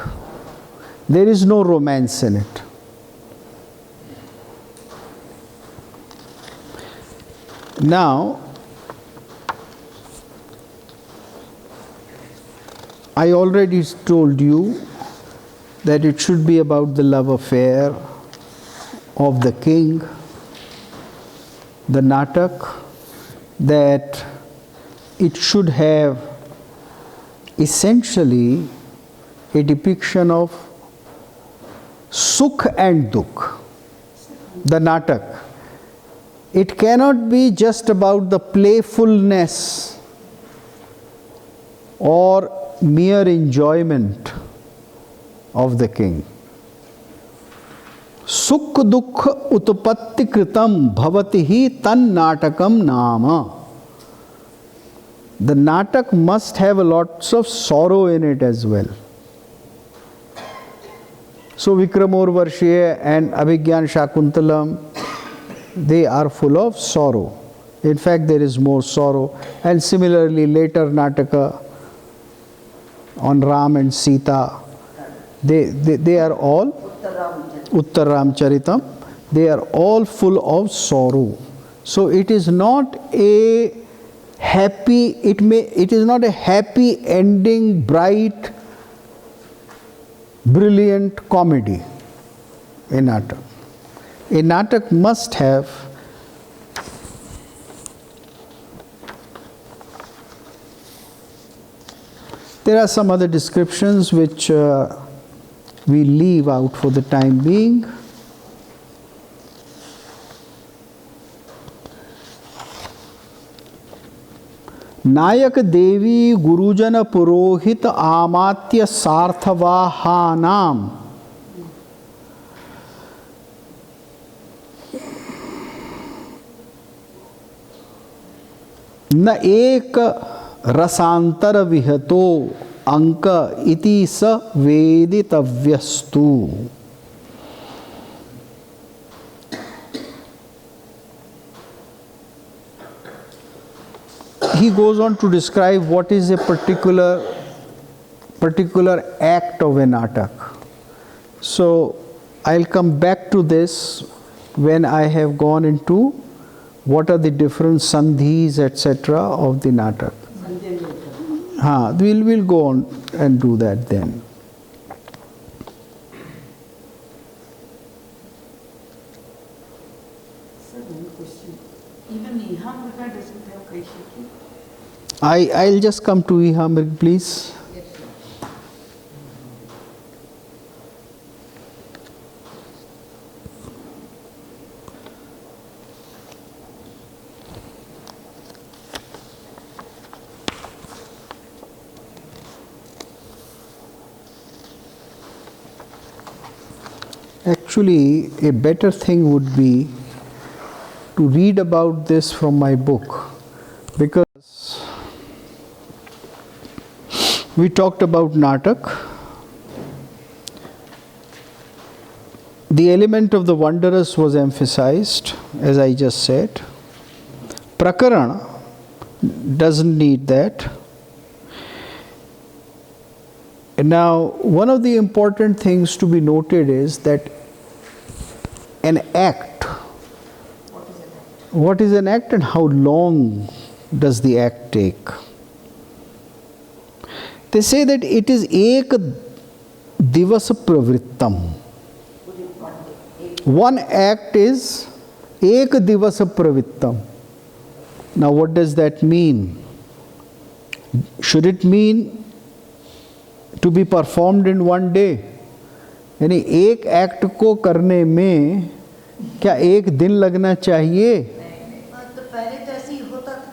There is no romance in it. Now, I already told you that it should be about the love affair of the king, the natak, that it should have essentially a depiction of sukh and dukh, the natak. It cannot be just about the playfulness or mere enjoyment of the king. Sukh dukh utpatti kritam bhavati hi tan natakam nama. The natak must have lots of sorrow in it as well. So Vikramorvarshiya and Abhigyan Shakuntalam, they are full of sorrow. In fact, there is more sorrow. And similarly, later Nataka on Ram and Sita, they are all Uttar Ramcharitam. They are all full of sorrow. So it is not a happy, it is not a happy ending, bright, brilliant comedy. A natak. A natak must have there are some other descriptions which we leave out for the time being. नायक देवी गुरुजन पुरोहित आमात्य सार्थवाहानाम न एक रसांतर विहतो अंक इति स वेदितव्यस्तु. He goes on to describe what is a particular act of a natak. So I'll come back to this when I have gone into what are the different sandhis, etc. of the natak. We'll go on and do that then. Sir, one question. Even Ihamrika doesn't have Kaishiki? I'll just come to Ihamrik, please. Yes, sir. Actually, a better thing would be to read about this from my book, because we talked about natak. The element of the wondrous was emphasized, as I just said. Prakarana doesn't need that. And now, one of the important things to be noted is that an act, what is an act and how long does the act take? They say that it is ek divas pravrittam. One act is ek divas pravrittam. Now what does that mean? Should it mean to be performed in one day? यानी एक एक्ट को करने में क्या एक दिन लगना चाहिए? तो पहले तो ऐसे ही होता था,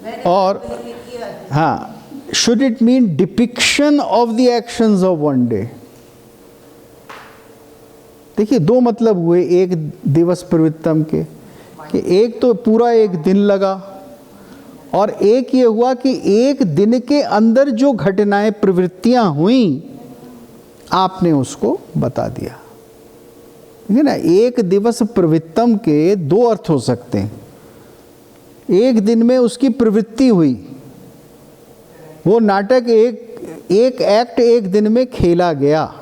मैंने और पहले किया है। हाँ, should it mean depiction of the actions of one day? देखिए, दो मतलब हुए एक दिवस प्रवृत्तम के, कि एक तो पूरा एक दिन लगा, और एक ये हुआ कि एक दिन के अंदर जो घटनाएं प्रवृत्तियां हुई आपने उसको बता दिया। ठीक है ना? एक दिवस प्रवृत्तम के दो अर्थ हो सकते हैं। एक दिन में उसकी प्रवृत्ति हुई, वो नाटक एक एक्ट एक दिन में खेला गया,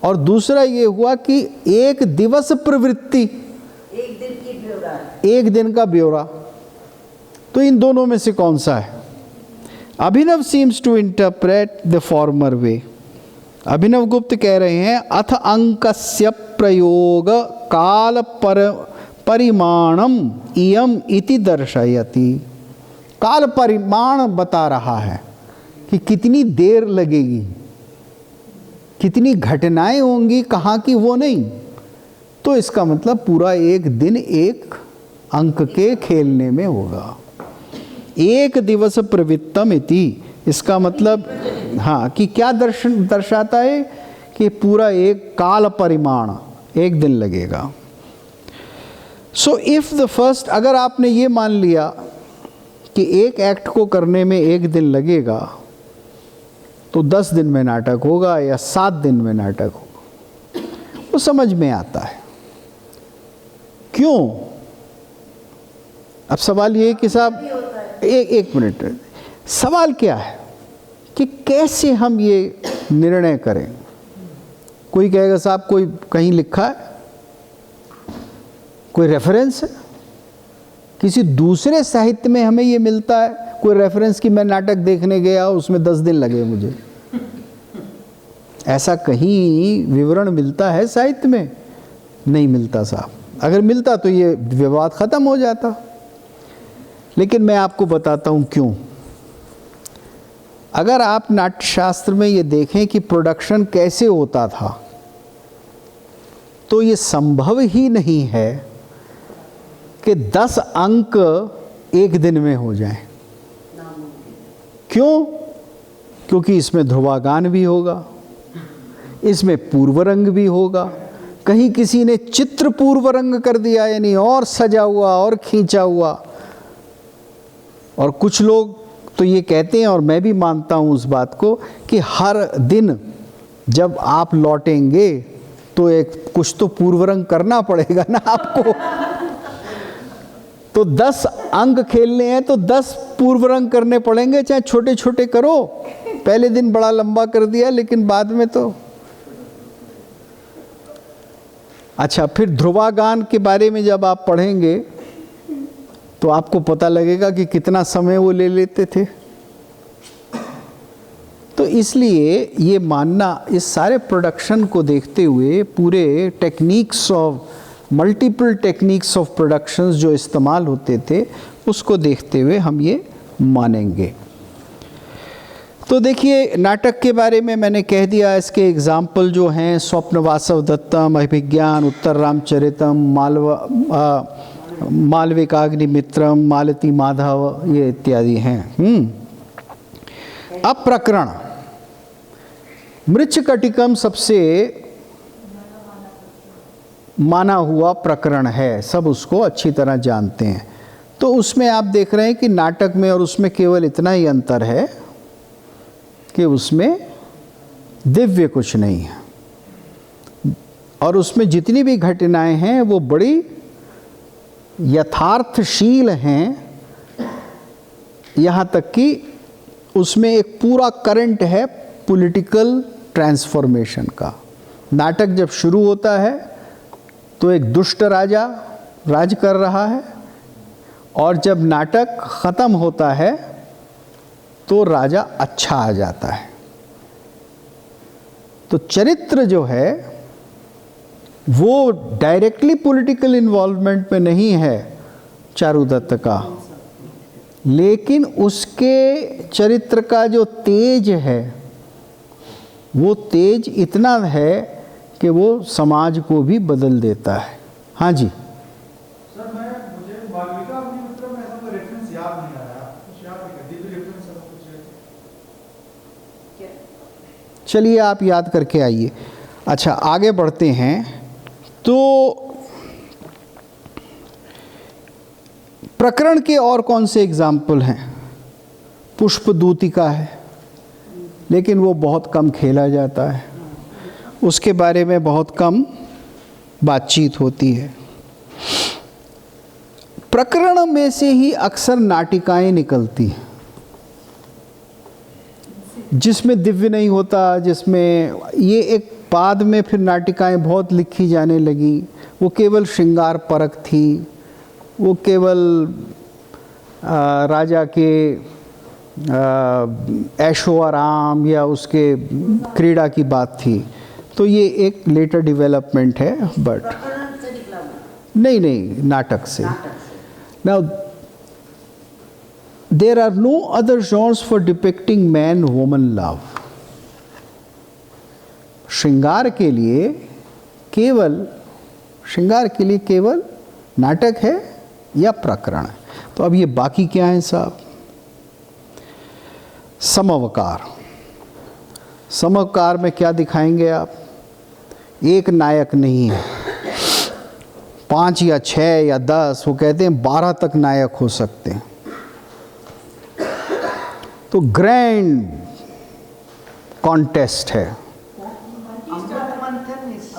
और दूसरा ये हुआ कि एक दिवस प्रवृत्ति, एक दिन की ब्यौरा है। एक दिन का ब्यौरा। तो इन दोनों में से कौन सा है? Abhinav seems to interpret the former way. Abhinav Gupta कह रहे हैं अथ अंकस्य प्रयोग काल परिमाणम इयम इति दर्शयति। काल परिमाण बता रहा है कि कितनी देर लगेगी, कितनी घटनाएं होंगी, कहाँ की वो नहीं। तो इसका मतलब पूरा एक दिन एक अंक के खेलने में होगा। एक दिवस प्रवृत्तम इति, इसका मतलब हाँ कि क्या दर्शाता है कि पूरा एक काल परिमाण एक दिन लगेगा। सो इफ द फर्स्ट, अगर आपने ये मान लिया कि एक एक्ट को करने में एक दिन लगेगा, तो 10 दिन में नाटक होगा या 7 दिन में नाटक होगा, वो समझ में आता है। क्यों? अब सवाल ये कि साहब एक मिनट, सवाल क्या है कि कैसे हम ये निर्णय करें? कोई कहेगा साहब कोई कहीं लिखा है, कोई रेफरेंस है, किसी दूसरे साहित्य में हमें ये मिलता है कोई रेफरेंस कि मैं नाटक देखने गया उसमें 10 दिन लगे मुझे? ऐसा कहीं विवरण मिलता है साहित्य में? नहीं मिलता साहब। अगर मिलता तो ये विवाद खत्म हो जाता। लेकिन मैं आपको बताता हूँ क्यों। अगर आप नाट्यशास्त्र में ये देखें कि प्रोडक्शन कैसे होता था, तो ये संभव ही नहीं है कि 10 अंक एक दिन में हो जाएं। क्यों? क्योंकि इसमें ध्रुवागान भी होगा, इसमें पूर्व रंग भी होगा, कहीं किसी ने चित्र पूर्व रंग कर दिया, यानी और सजा हुआ और खींचा हुआ। और कुछ लोग तो ये कहते हैं, और मैं भी मानता हूँ उस बात को, कि हर दिन जब आप लौटेंगे तो एक कुछ तो पूर्व रंग करना पड़ेगा ना आपको। तो 10 अंक खेलने हैं तो 10 पूर्व रंग करने पड़ेंगे, चाहे छोटे छोटे करो। पहले दिन बड़ा लंबा कर दिया, लेकिन बाद में तो अच्छा। फिर ध्रुवागान के बारे में जब आप पढ़ेंगे तो आपको पता लगेगा कि कितना समय वो ले लेते थे। तो इसलिए ये मानना, इस सारे प्रोडक्शन को देखते हुए, पूरे techniques of multiple techniques of productions जो इस्तेमाल होते थे, उसको देखते हुए हम ये मानेंगे। तो देखिए, नाटक के बारे में मैंने कह दिया। इसके एग्जाम्पल जो हैं स्वप्न वासव दत्तम, अभिज्ञान, उत्तर रामचरितम, मालविकाग्निमित्रम, मालती माधव, ये इत्यादि हैं। अब प्रकरण मृच्छकटिकम सबसे माना हुआ प्रकरण है, सब उसको अच्छी तरह जानते हैं। तो उसमें आप देख रहे हैं कि नाटक में और उसमें केवल इतना ही अंतर है कि उसमें दिव्य कुछ नहीं है, और उसमें जितनी भी घटनाएं हैं वो बड़ी यथार्थशील हैं। यहाँ तक कि उसमें एक पूरा करंट है पॉलिटिकल ट्रांसफॉर्मेशन का। नाटक जब शुरू होता है तो एक दुष्ट राजा राज कर रहा है, और जब नाटक ख़त्म होता है तो राजा अच्छा आ जाता है। तो चरित्र जो है वो डायरेक्टली पॉलिटिकल इन्वॉल्वमेंट में नहीं है चारुदत्त का, लेकिन उसके चरित्र का जो तेज है वो तेज इतना है कि वो समाज को भी बदल देता है। हाँ जी। सर मुझे मालविका अपनी मतलब ऐसा कोई रेफरेंस याद नहीं आ रहा, कुछ याद नहीं करती कोई रेफरेंस ऐसा कुछ है? चलिए आप याद करके आइए। अच्छा आगे बढ़ते हैं। तो प्रकरण के और कौन से एग्जाम्पल हैं? पुष्पदूतिका है, लेकिन वो बहुत कम खेला जाता है, उसके बारे में बहुत कम बातचीत होती है। प्रकरण में से ही अक्सर नाटिकाएं निकलती हैं जिसमें दिव्य नहीं होता, जिसमें ये एक बाद में फिर नाटिकाएं बहुत लिखी जाने लगी। वो केवल श्रृंगार परक थी, वो केवल राजा के ऐशो आराम या उसके क्रीड़ा की बात थी। तो ये एक लेटर डेवलपमेंट है, बट प्रकरण से निकला हुआ, नहीं नाटक से। नाटक से। Now, there are no other genres for depicting man-woman love. श्रृंगार के लिए केवल नाटक है या प्रकरण है। तो अब ये बाकी क्या है साहब? समअवकार में क्या दिखाएंगे आप? एक नायक नहीं है, 5 या 6 या 10, वो कहते हैं 12 तक नायक हो सकते हैं। तो ग्रैंड कॉन्टेस्ट है।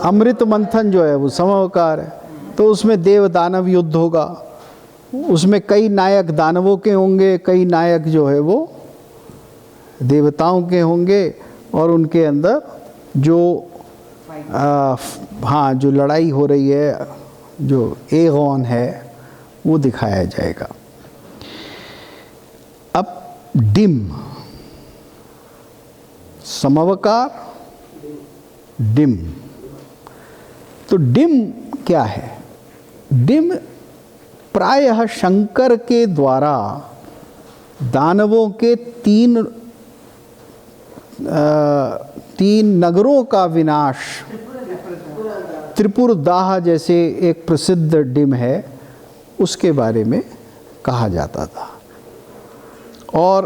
अमृत मंथन जो है वो समअवकार है। तो उसमें देव दानव युद्ध होगा, उसमें कई नायक दानवों के होंगे, कई नायक जो है वो देवताओं के होंगे, और उनके अंदर जो जो लड़ाई हो रही है, जो एगोन है, वो दिखाया जाएगा। अब डिम, समअवकार, डिम। तो डिम क्या है? डिम प्रायः शंकर के द्वारा दानवों के 3 नगरों का विनाश, त्रिपुरदाह जैसे एक प्रसिद्ध डिम है, उसके बारे में कहा जाता था। और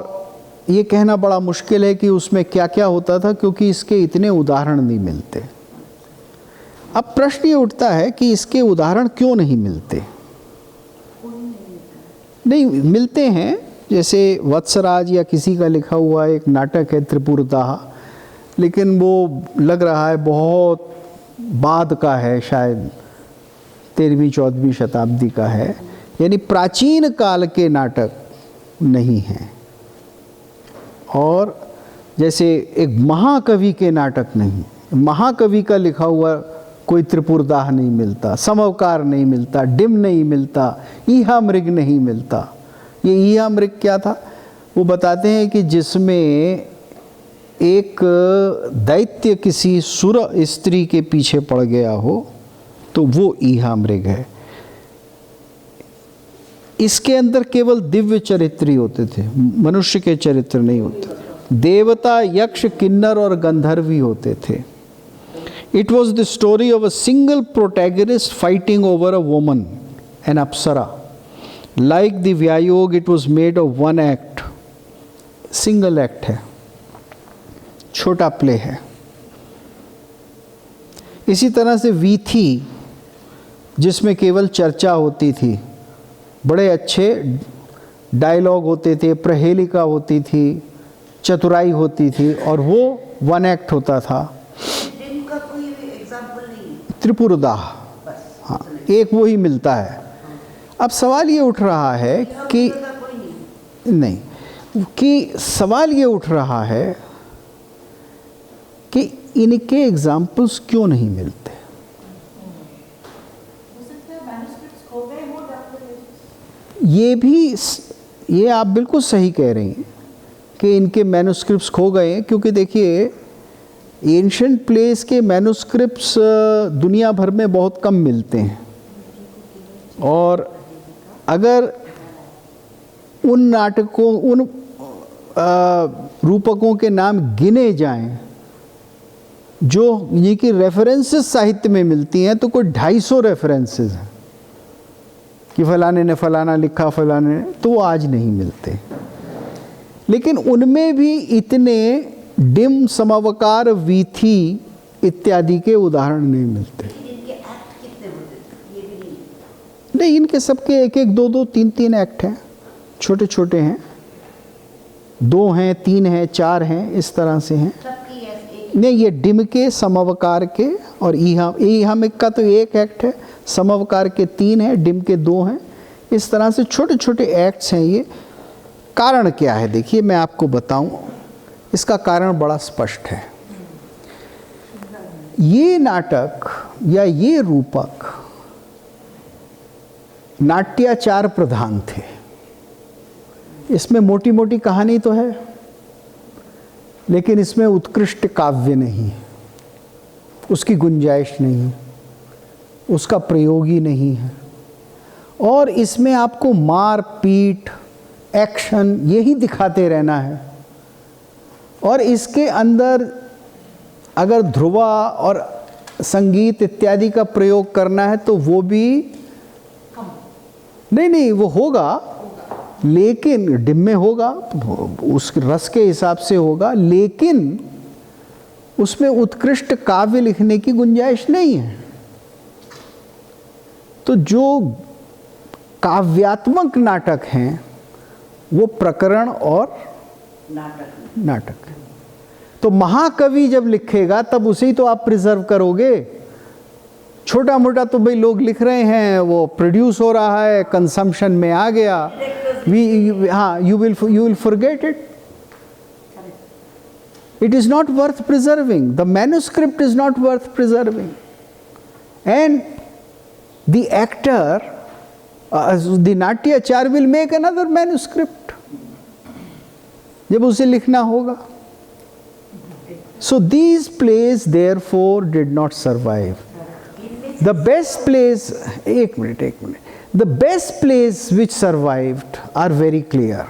ये कहना बड़ा मुश्किल है कि उसमें क्या क्या होता था, क्योंकि इसके इतने उदाहरण नहीं मिलते। अब प्रश्न ये उठता है कि इसके उदाहरण क्यों नहीं मिलते? नहीं मिलते हैं, जैसे वत्सराज या किसी का लिखा हुआ एक नाटक है त्रिपुरदाह, लेकिन वो लग रहा है बहुत बाद का है, शायद 13वीं-14वीं शताब्दी का है, यानी प्राचीन काल के नाटक नहीं हैं। और जैसे एक महाकवि के नाटक नहीं, महाकवि का लिखा हुआ कोई त्रिपुरदाह नहीं मिलता, समअवकार नहीं मिलता, डिम नहीं मिलता, ईहा मृग नहीं मिलता। ये ईहा मृग क्या था? वो बताते हैं कि जिसमें एक दैत्य किसी सुर स्त्री के पीछे पड़ गया हो, तो वो ईहा मृग है। इसके अंदर केवल दिव्य चरित्र ही होते थे, मनुष्य के चरित्र नहीं होते थे। देवता, यक्ष, किन्नर और गंधर्व ही होते थे। It was the story of a single protagonist fighting over a woman, an apsara. Like the Vyayog, it was made of one act. Single act है, छोटा प्ले है। इसी तरह से वीथी, जिसमें केवल चर्चा होती थी, बड़े अच्छे डायलॉग होते थे, प्रहेलिका होती थी, चतुराई होती थी, और वो वन एक्ट होता था। डिम का कोई एग्जाम्पल नहीं है, त्रिपुरदाह, बस हाँ, एक वो ही मिलता है। अब सवाल ये उठ रहा है कि कोई नहीं, कि सवाल ये उठ रहा है कि इनके एग्जाम्पल्स क्यों नहीं मिलते? ये आप बिल्कुल सही कह रही हैं कि इनके मैन्युस्क्रिप्ट्स खो गए हैं, क्योंकि देखिए एंशिएंट प्लेस के मैन्युस्क्रिप्ट्स दुनिया भर में बहुत कम मिलते हैं। और अगर उन नाटकों, उन रूपकों के नाम गिने जाएं जो ये कि रेफरेंसेस साहित्य में मिलती हैं, तो कोई 250 रेफरेंसेस हैं कि फलाने ने फलाना लिखा, फलाने ने, तो वो आज नहीं मिलते। लेकिन उनमें भी इतने डिम, समवकार, वीथी इत्यादि के उदाहरण नहीं मिलते। इनके एक्ट कितने होते थे ये भी नहीं। नहीं, इनके सबके एक एक, दो दो, तीन तीन एक्ट हैं, छोटे छोटे हैं, 2 हैं, 3 हैं, 4 हैं, इस तरह से हैं। सबकी एक नहीं, ये डिम के, समवकार के और ईहामिक का तो एक एक्ट है, समवकार के 3 हैं, डिम के 2 हैं। इस तरह से छोटे छोटे एक्ट्स हैं ये। कारण क्या है देखिए, मैं आपको बताऊं, इसका कारण बड़ा स्पष्ट है। ये नाटक या ये रूपक नाट्याचार प्रधान थे। इसमें मोटी मोटी कहानी तो है, लेकिन इसमें उत्कृष्ट काव्य नहीं, उसकी गुंजाइश नहीं, उसका प्रयोग ही नहीं है। और इसमें आपको मार पीट, एक्शन यही दिखाते रहना है। और इसके अंदर अगर ध्रुवा और संगीत इत्यादि का प्रयोग करना है तो वो भी नहीं, वो होगा, लेकिन डिम में होगा, उस रस के हिसाब से होगा, लेकिन उसमें उत्कृष्ट काव्य लिखने की गुंजाइश नहीं है। तो जो काव्यात्मक नाटक हैं वो प्रकरण और नाटक है। तो महाकवि जब लिखेगा तब उसे ही तो आप प्रिजर्व करोगे। छोटा मोटा तो भाई लोग लिख रहे हैं, वो प्रोड्यूस हो रहा है, कंजम्पशन में आ गया, हाँ, you will forget it. It is not worth preserving. The manuscript is not worth preserving. And the actor, the Natyachar will make another manuscript जब उसे लिखना होगा। So these plays therefore did not survive. The best plays, एक minute, the best plays which survived are very clear,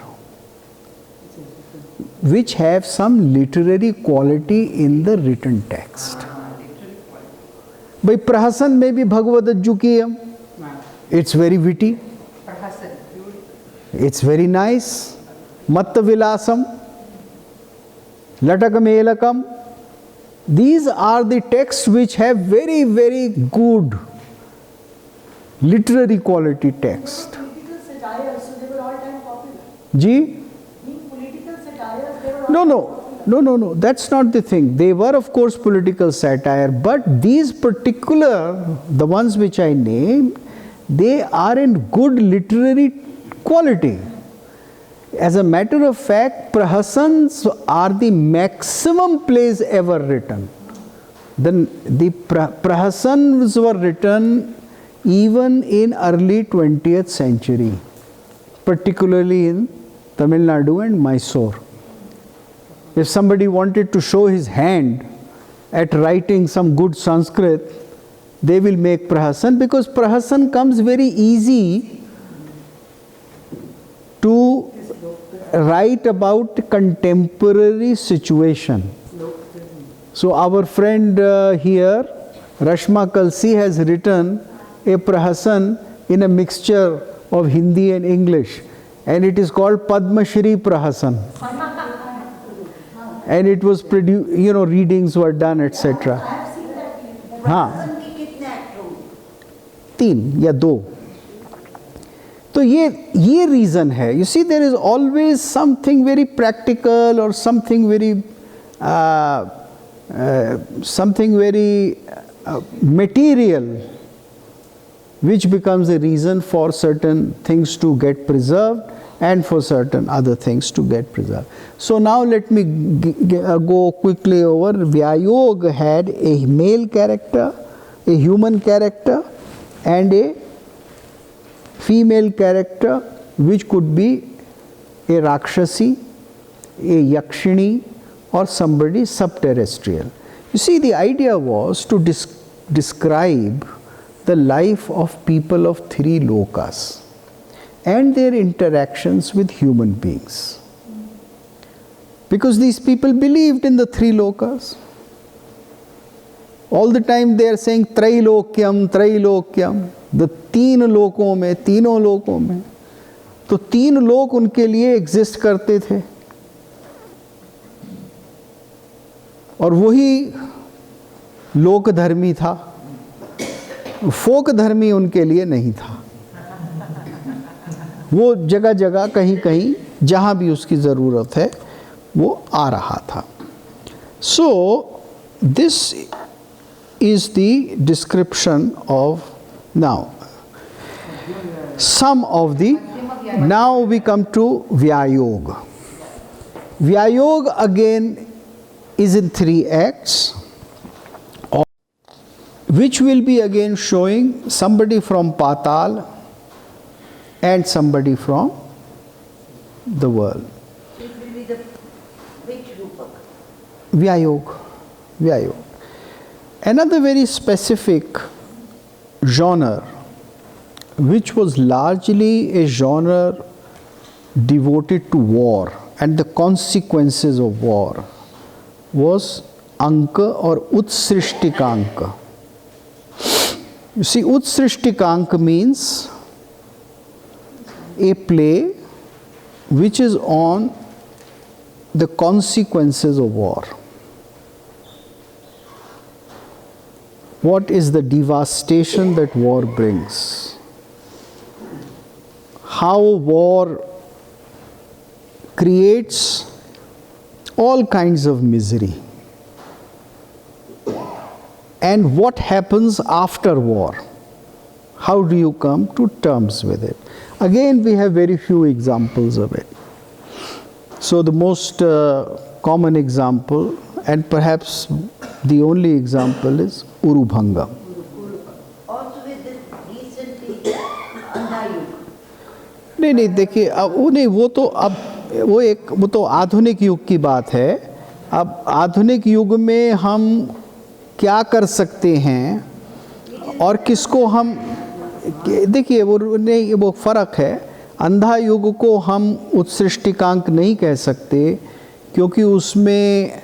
which have some literary quality in the written text. भाई प्रहसन में भी Bhagavad अज्जुकीयम, it's very witty, it's very nice. मत्त विलासम, लटक Malcolm, these are the texts which have very, very good literary quality text. Political satires, so they were all time popular. जी? Being political satires, they were all No, that's not the thing. They were of course political satire, but these particular, the ones which I named, they are in good literary quality. As a matter of fact, Prahasans are the maximum plays ever written. The Prahasans were written even in early 20th century, particularly in Tamil Nadu and Mysore. If somebody wanted to show his hand at writing some good Sanskrit, they will make Prahasan, because Prahasan comes very easy to write about contemporary situation. So our friend here, Rashma Kalsi, has written a Prahasan in a mixture of Hindi and English, and it is called Padma Shri Prahasan. And it was produced, readings were done, etc. हाँ, 3 या 2. तो ये रीज़न है. You see, there is always something very practical or something very material which becomes a reason for certain things to get preserved and for certain other things to get preserved. So now let me go quickly over. Vyayog had a male character, a human character, and a female character, which could be a Rakshasi, a Yakshini, or somebody subterrestrial. You see, the idea was to describe the life of people of 3 lokas. and their interactions with human beings. Because these people believed in the three lokas. All the time they are saying Trailokyam, Trailokyam, the तीन लोकों में, तीनों लोकों में. तो तीन लोक उनके लिए एग्जिस्ट करते थे और वही लोक धर्मी था, फोक धर्मी उनके लिए नहीं था. वो जगह जगह कहीं कहीं जहाँ भी उसकी ज़रूरत है वो आ रहा था. So this is the description of now. Some of the, now we come to Vyayog. Vyayog again is in 3 acts, which will be again showing somebody from Patal and somebody from the world. It will be the which Rupak? Vyayog. Vyayog. Another very specific genre, which was largely a genre devoted to war and the consequences of war, was Anka or Utsrishtikanka. You see, Utsrishtikanka means a play which is on the consequences of war. What is the devastation that war brings? How war creates all kinds of misery. And what happens after war? How do you come to terms with it? Again, we have very few examples of it. So the most common example, and perhaps the only example, is Urubhanga. Also with this recently Andhayuk. नहीं देखिए, अब वो तो अब वो तो आधुनिक युग की बात है. अब आधुनिक युग में हम क्या कर सकते हैं और किसको हम, देखिए वो फ़र्क है. अंधा युग को हम उत्सृष्टिकांक नहीं कह सकते क्योंकि उसमें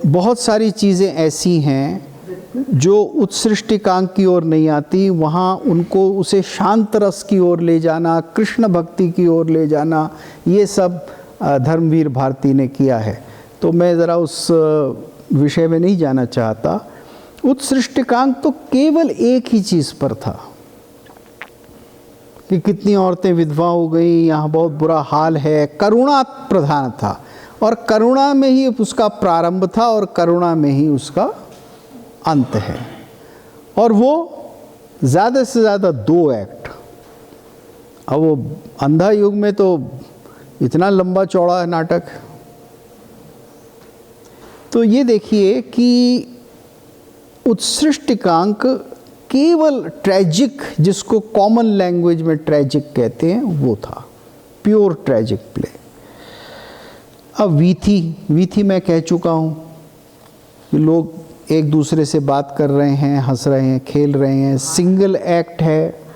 बहुत सारी चीज़ें ऐसी हैं जो उत्सृष्टिकांक की ओर नहीं आती. वहाँ उनको उसे शांत रस की ओर ले जाना, कृष्ण भक्ति की ओर ले जाना, ये सब धर्मवीर भारती ने किया है. तो मैं ज़रा उस विषय में नहीं जाना चाहता. उत्सृष्टिकांक तो केवल एक ही चीज़ पर था कि कितनी औरतें विधवा हो गई, यहाँ बहुत बुरा हाल है. करुणा प्रधान था और करुणा में ही उसका प्रारंभ था और करुणा में ही उसका अंत है. और वो ज़्यादा से ज़्यादा 2 एक्ट. अब वो अंधा युग में तो इतना लंबा चौड़ा नाटक. तो ये देखिए कि उत्सृष्टिकांक केवल ट्रेजिक, जिसको कॉमन लैंग्वेज में ट्रेजिक कहते हैं, वो था. Pure tragic play. अब वीथी मैं कह चुका हूँ कि लोग एक दूसरे से बात कर रहे हैं, हंस रहे हैं, खेल रहे हैं. सिंगल एक्ट है,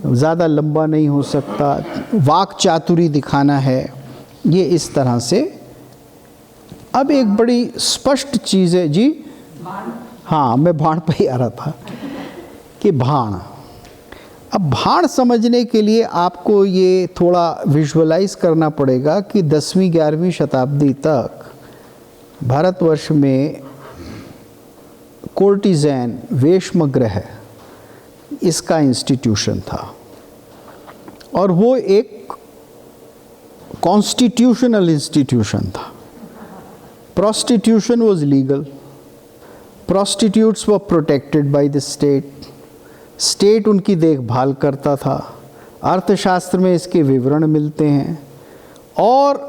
ज़्यादा लंबा नहीं हो सकता. वाक चातुरी दिखाना है, ये इस तरह से. अब एक बड़ी स्पष्ट चीज़ है जी. हाँ, मैं भाण पे ही आ रहा था कि भाण. अब भाण समझने के लिए आपको ये थोड़ा विजुअलाइज करना पड़ेगा कि 10वीं 11वीं शताब्दी तक भारतवर्ष में कोर्टिज़ैन, वेश्मगृह, इसका इंस्टीट्यूशन था और वो एक कॉन्स्टिट्यूशनल इंस्टीट्यूशन था. Prostitution was legal. Prostitutes were protected by the state. State उनकी देखभाल करता था. अर्थशास्त्र में इसके विवरण मिलते हैं. और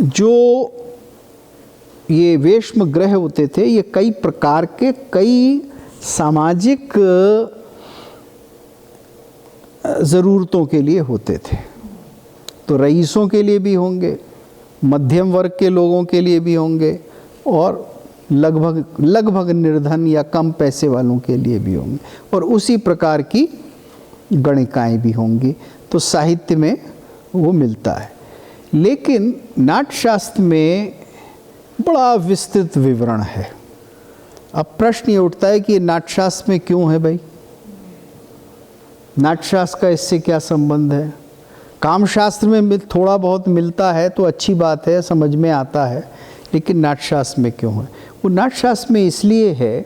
जो ये वेश्मगृह होते थे, ये कई प्रकार के, कई सामाजिक ज़रूरतों के लिए होते थे. तो रईसों के लिए भी होंगे, मध्यम वर्ग के लोगों के लिए भी होंगे और लगभग निर्धन या कम पैसे वालों के लिए भी होंगे. और उसी प्रकार की गणिकाएँ भी होंगी. तो साहित्य में वो मिलता है। लेकिन नाट्यशास्त्र में बड़ा विस्तृत विवरण है। अब प्रश्न ये उठता है कि नाट्यशास्त्र में क्यों है भाई, नाट्यशास्त्र का इससे क्या संबंध है। कामशास्त्र में थोड़ा बहुत मिलता है तो अच्छी बात है, समझ में आता है, लेकिन नाट्यशास्त्र में क्यों है? वो नाट्यशास्त्र में इसलिए है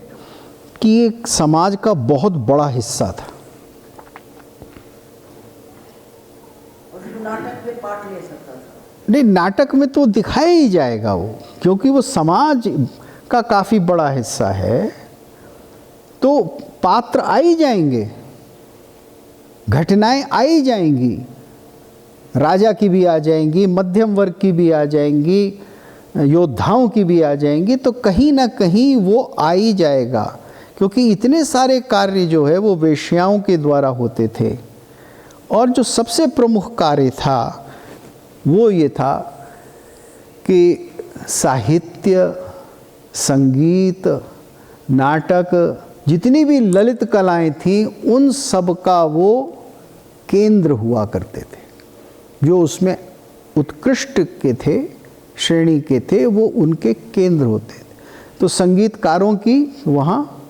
कि एक समाज का बहुत बड़ा हिस्सा था। और जो नाटक में पार्ट ले सकता था। नहीं, नाटक में तो दिखाया ही जाएगा वो, क्योंकि वो समाज का काफ़ी बड़ा हिस्सा है, तो पात्र आ ही जाएंगे, घटनाएं आ ही जाएंगी, राजा की भी आ जाएंगी, मध्यम वर्ग की भी आ जाएंगी, योद्धाओं की भी आ जाएंगी, तो कहीं ना कहीं वो आ ही जाएगा। क्योंकि इतने सारे कार्य जो है वो वेश्याओं के द्वारा होते थे, और जो सबसे प्रमुख कार्य था वो ये था कि साहित्य, संगीत, नाटक, जितनी भी ललित कलाएं थीं, उन सब का वो केंद्र हुआ करते थे। जो उसमें उत्कृष्ट के थे, श्रेणी के थे, वो उनके केंद्र होते थे। तो संगीतकारों की वहाँ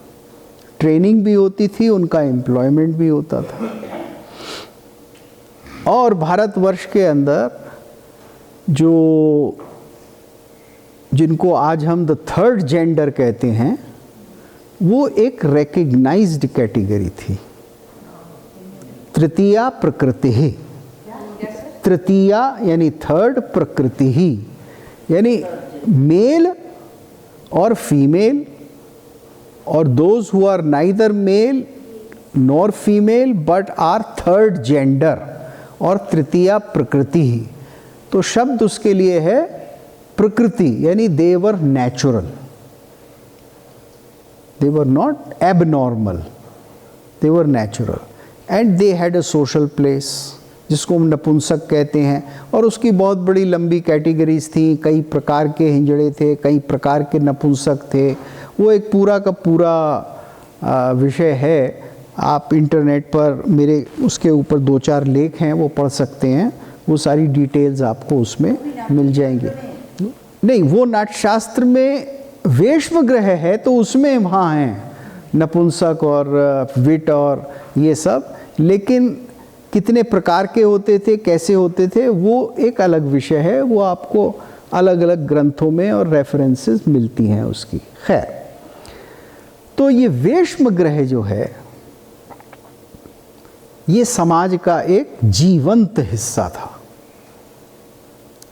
ट्रेनिंग भी होती थी, उनका एम्प्लॉयमेंट भी होता था। और भारतवर्ष के अंदर जो जिनको आज हम द थर्ड जेंडर कहते हैं, वो एक रिकग्नाइज्ड कैटेगरी थी, तृतीया प्रकृति ही। तृतीया यानी थर्ड, प्रकृति ही यानी मेल और फीमेल, और those who are neither male nor female but are third gender, और तृतीया प्रकृति ही। तो शब्द उसके लिए है प्रकृति, यानी they were natural, they were not abnormal, they were natural, and they had a social place, जिसको हम नपुंसक कहते हैं। और उसकी बहुत बड़ी लंबी कैटेगरीज थी, कई प्रकार के हिंजड़े थे, कई प्रकार के नपुंसक थे। वो एक पूरा का पूरा विषय है, आप इंटरनेट पर मेरे उसके ऊपर 2-4 लेख हैं, वो पढ़ सकते हैं, वो सारी डिटेल्स आपको उसमें मिल जाएंगी। नहीं, वो नाट्यशास्त्र में वेश्मगृह है, तो उसमें वहाँ हैं नपुंसक और विट और ये सब, लेकिन कितने प्रकार के होते थे, कैसे होते थे, वो एक अलग विषय है, वो आपको अलग अलग ग्रंथों में और रेफरेंसेस मिलती हैं उसकी। खैर, तो ये वेश्मगृह जो है, ये समाज का एक जीवंत हिस्सा था।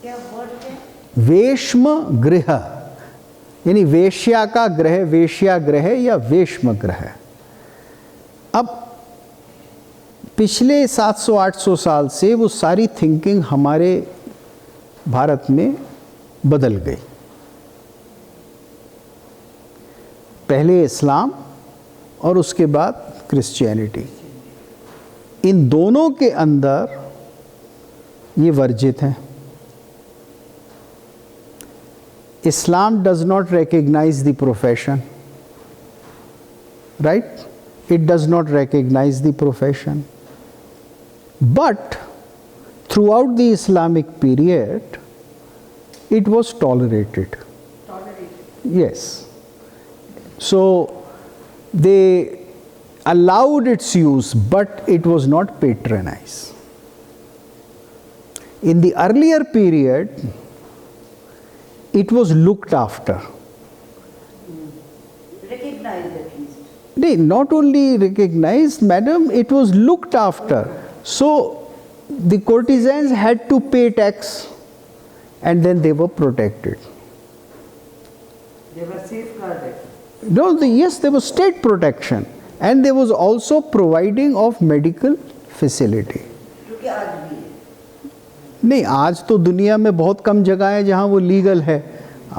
क्या वर्ड है? वेश्म गृह यानी वेश्या का ग्रह, वेश्यागृह या वेश्म ग्रह। अब पिछले 700-800 साल से वो सारी थिंकिंग हमारे भारत में बदल गई। पहले इस्लाम और उसके बाद क्रिश्चियनिटी, इन दोनों के अंदर ये वर्जित है। Islam does not recognize the profession, right? It does not recognize the profession. But throughout the Islamic period, it was tolerated. Yes. So they allowed its use, but it was not patronized. In the earlier period, it was looked after. Recognized at least. No, not only recognized, madam, it was looked after. So the courtesans had to pay tax, and then they were protected. They were safeguarded. No, yes, there was state protection, and there was also providing of medical facility. क्योंकि आज भी है। नहीं, आज तो दुनिया में बहुत कम जगह है जहाँ वो लीगल है,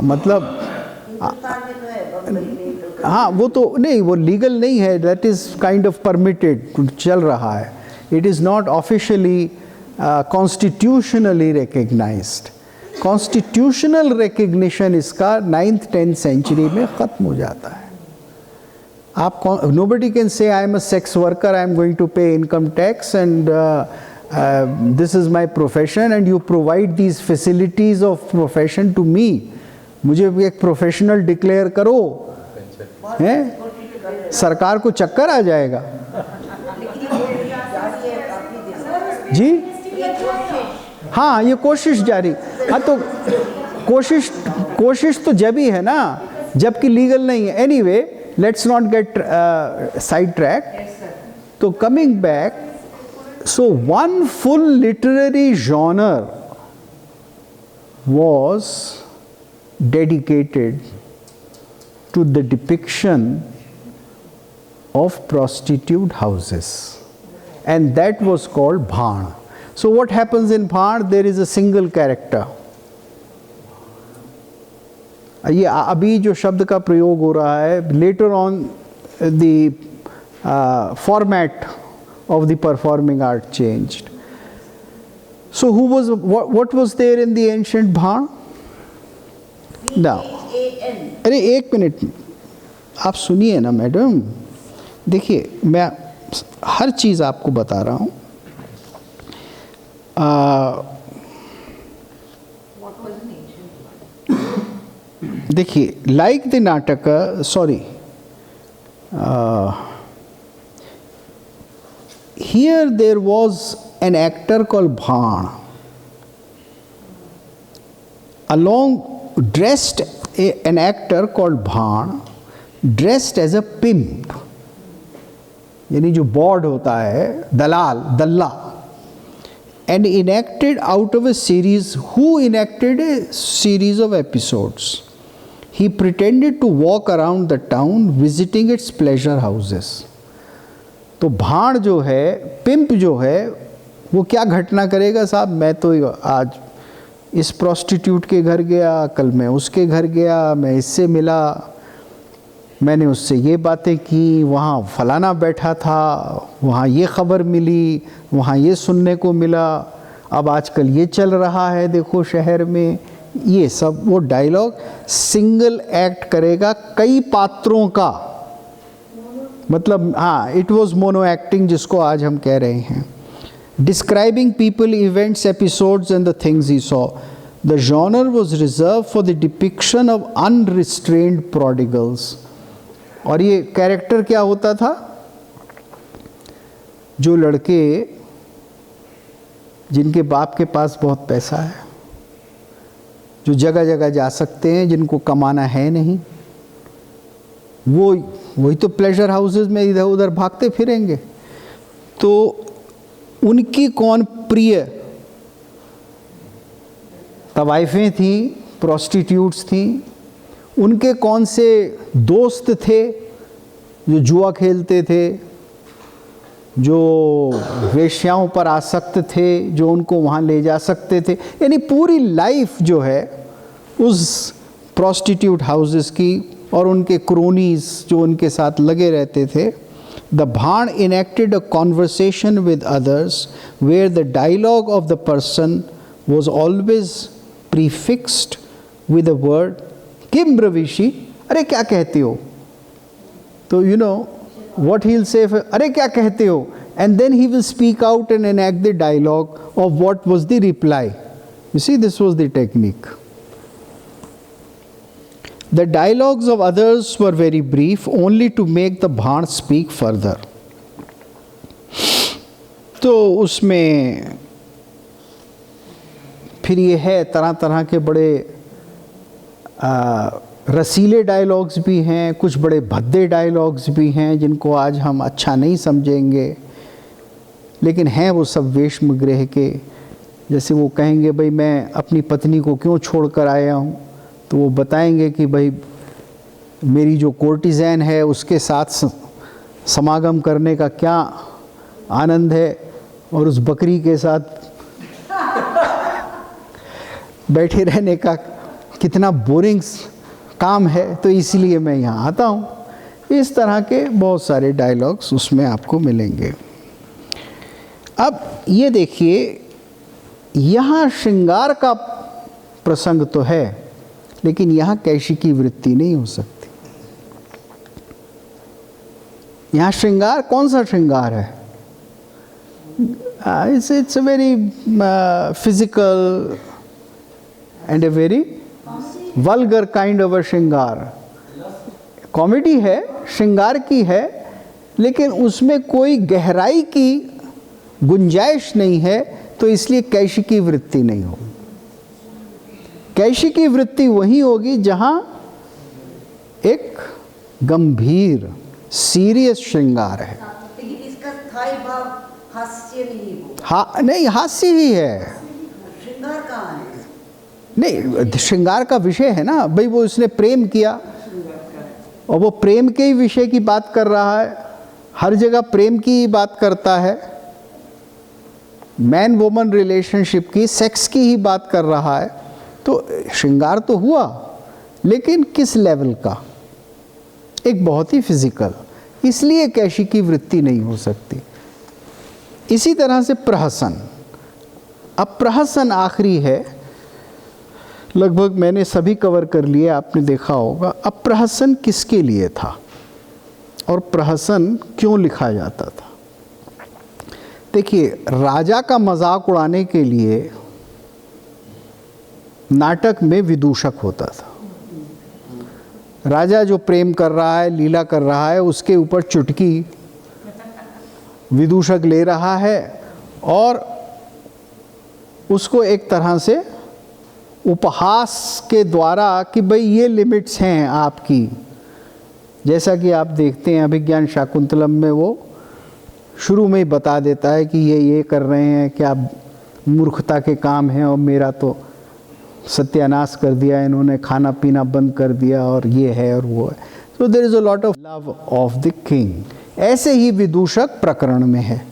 मतलब हिंदुस्तान में तो है, बम्बई में तो हाँ, वो तो नहीं, वो लीगल नहीं है, that is kind of permitted, चल रहा है। It is not officially constitutionally recognised. Constitutional recognition इसका 9th-10th सेंचुरी में ख़त्म हो जाता है। आप nobody can say I am a sex worker, I am going to pay income tax and this is my profession and you provide these facilities of profession to me, मुझे भी एक प्रोफेशनल डिक्लेयर करो, हैं? सरकार को चक्कर आ जाएगा। जी हाँ, ये कोशिश जारी। हाँ तो कोशिश तो जब ही है ना जबकि लीगल नहीं है। Anyway, let's not get side track. तो coming back, so one full literary genre was dedicated to the depiction of prostitute houses, and that was called Bhaan. So what happens in Bhaan? There is a single character. ये अभी जो शब्द का प्रयोग हो रहा है, later on the format of the performing art changed. So what was there in the ancient Bhaan? Now, अरे एक मिनट आप सुनिए ना मैडम, देखिए मैं हर चीज़ आपको बता रहा हूँ। देखिए, like the नाटक, here there was an actor called Bhaan, an actor called Bhaan dressed as a pimp, यानी जो बॉड होता है, दल्ला, and enacted out of a series, who enacted a series of episodes. He pretended to walk around the town visiting its pleasure houses. तो भाण जो है, पिंप जो है, वो क्या घटना करेगा साहब? मैं तो आज इस प्रोस्टिट्यूट के घर गया, कल मैं उसके घर गया, मैं इससे मिला, मैंने उससे ये बातें की, वहाँ फलाना बैठा था, वहाँ ये ख़बर मिली, वहाँ ये सुनने को मिला, अब आजकल ये चल रहा है देखो शहर में, ये सब वो डायलॉग सिंगल एक्ट करेगा कई पात्रों का, मतलब हाँ, इट वॉज मोनो एक्टिंग जिसको आज हम कह रहे हैं। Describing people, events, episodes and the things he saw, the genre was reserve for the depiction of unrestrained prodigals. और ये कैरेक्टर क्या होता था? जो लड़के जिनके बाप के पास बहुत पैसा है, जो जगह जगह जा सकते हैं, जिनको कमाना है नहीं, वही तो प्लेजर हाउसेस में इधर उधर भागते फिरेंगे। तो उनकी कौन प्रिय तवाइफें थी, प्रोस्टिट्यूट्स थी, उनके कौन से दोस्त थे जो जुआ खेलते थे, जो वेश्याओं पर आसक्त थे, जो उनको वहाँ ले जा सकते थे, यानी पूरी लाइफ जो है उस प्रोस्टिट्यूट हाउसेस की और उनके क्रोनीज जो उनके साथ लगे रहते थे। The bhan enacted a conversation with others where the dialogue of the person was always prefixed with the word किम ब्रवीशी, अरे क्या कहते हो? तो you know what he'll say, अरे क्या कहते हो? And then he will speak out and enact the dialogue of what was the reply. You see, this was the technique. The dialogues of others were very brief, only to make the Bhaan speak further. तो उसमें फिर ये है तरह तरह के बड़े रसीले डायलॉग्स भी हैं, कुछ बड़े भद्दे डायलॉग्स भी हैं जिनको आज हम अच्छा नहीं समझेंगे, लेकिन हैं वो सब वेश्मगृह के। जैसे वो कहेंगे भाई मैं अपनी पत्नी को क्यों छोड़ कर आया हूँ, तो वो बताएंगे कि भाई मेरी जो कोर्टिज़ैन है उसके साथ समागम करने का क्या आनंद है, और उस बकरी के साथ बैठे रहने का कितना बोरिंग काम है, तो इसलिए मैं यहाँ आता हूँ। इस तरह के बहुत सारे डायलॉग्स उसमें आपको मिलेंगे। अब ये देखिए, यहाँ श्रृंगार का प्रसंग तो है, लेकिन यहाँ कैशी की वृत्ति नहीं हो सकती। यहाँ श्रृंगार कौन सा श्रृंगार है? It's a very physical and a very vulgar kind of a श्रृंगार. कॉमेडी है, श्रृंगार की है, लेकिन उसमें कोई गहराई की गुंजाइश नहीं है, तो इसलिए कैशिकी वृत्ति नहीं होगी. कैशिकी वृत्ति वही होगी जहाँ एक गंभीर सीरियस श्रृंगार है. लेकिन इसका स्थायी भाव हास्य नहीं हो. हाँ नहीं, हास्य ही है. श्रृंगार कहाँ है? नहीं, श्रृंगार का विषय है ना भाई, वो उसने प्रेम किया और वो प्रेम के ही विषय की बात कर रहा है. हर जगह प्रेम की ही बात करता है, मैन वुमन रिलेशनशिप की, सेक्स की ही बात कर रहा है. तो श्रृंगार तो हुआ, लेकिन किस लेवल का? एक बहुत ही फिजिकल. इसलिए कैशिकी वृत्ति नहीं हो सकती. इसी तरह से प्रहसन. अब प्रहसन आखिरी है, लगभग मैंने सभी कवर कर लिए, आपने देखा होगा. अब प्रहसन किसके लिए था और प्रहसन क्यों लिखा जाता था? देखिए, राजा का मजाक उड़ाने के लिए नाटक में विदूषक होता था. राजा जो प्रेम कर रहा है, लीला कर रहा है, उसके ऊपर चुटकी विदूषक ले रहा है और उसको एक तरह से उपहास के द्वारा कि भाई ये लिमिट्स हैं आपकी. जैसा कि आप देखते हैं अभिज्ञान शाकुंतलम में, वो शुरू में ही बता देता है कि ये कर रहे हैं, क्या मूर्खता के काम हैं, और मेरा तो सत्यानाश कर दिया इन्होंने, खाना पीना बंद कर दिया, और ये है और वो है. So there is a lot of love of the king. ऐसे ही विदूषक प्रकरण में है.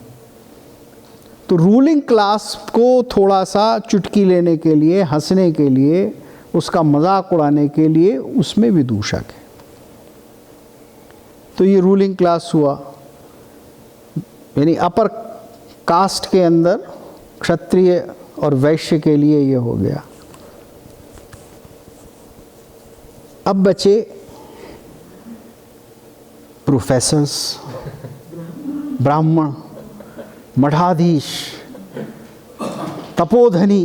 तो रूलिंग क्लास को थोड़ा सा चुटकी लेने के लिए, हंसने के लिए, उसका मजाक उड़ाने के लिए उसमें विदूषक है. तो ये रूलिंग क्लास हुआ, यानी अपर कास्ट के अंदर क्षत्रिय और वैश्य के लिए ये हो गया. अब बचे प्रोफेसर्स, ब्राह्मण, मठाधीश, तपोधनी.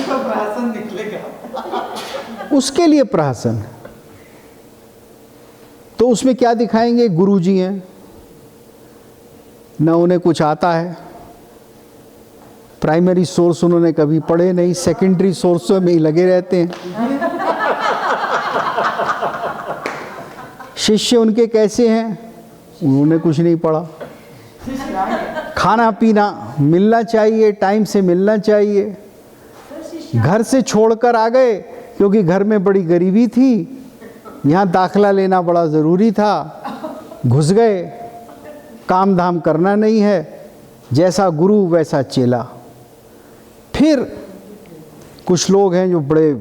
प्रहसन निकलेगा. उसके लिए प्रहसन. तो उसमें क्या दिखाएंगे? गुरुजी हैं, न उन्हें कुछ आता है, प्राइमरी सोर्स उन्होंने कभी पढ़े नहीं, सेकेंडरी सोर्सों में ही लगे रहते हैं. शिष्य उनके कैसे हैं? उन्होंने कुछ नहीं पढ़ा. खाना पीना मिलना चाहिए, टाइम से मिलना चाहिए. घर से छोड़कर आ गए क्योंकि घर में बड़ी गरीबी थी, यहाँ दाखला लेना बड़ा ज़रूरी था, घुस गए. काम धाम करना नहीं है, जैसा गुरु वैसा चेला. फिर कुछ लोग हैं जो बड़े,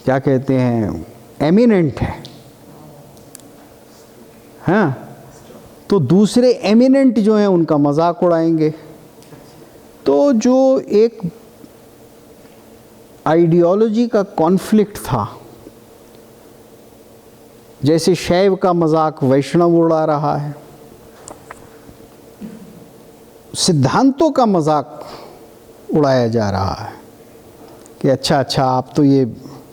क्या कहते हैं, एमिनेंट हैं. हाँ, तो दूसरे एमिनेंट जो हैं उनका मजाक उड़ाएंगे. तो जो एक आइडियोलॉजी का कॉन्फ्लिक्ट था, जैसे शैव का मजाक वैष्णव उड़ा रहा है, सिद्धांतों का मजाक उड़ाया जा रहा है कि अच्छा अच्छा आप तो ये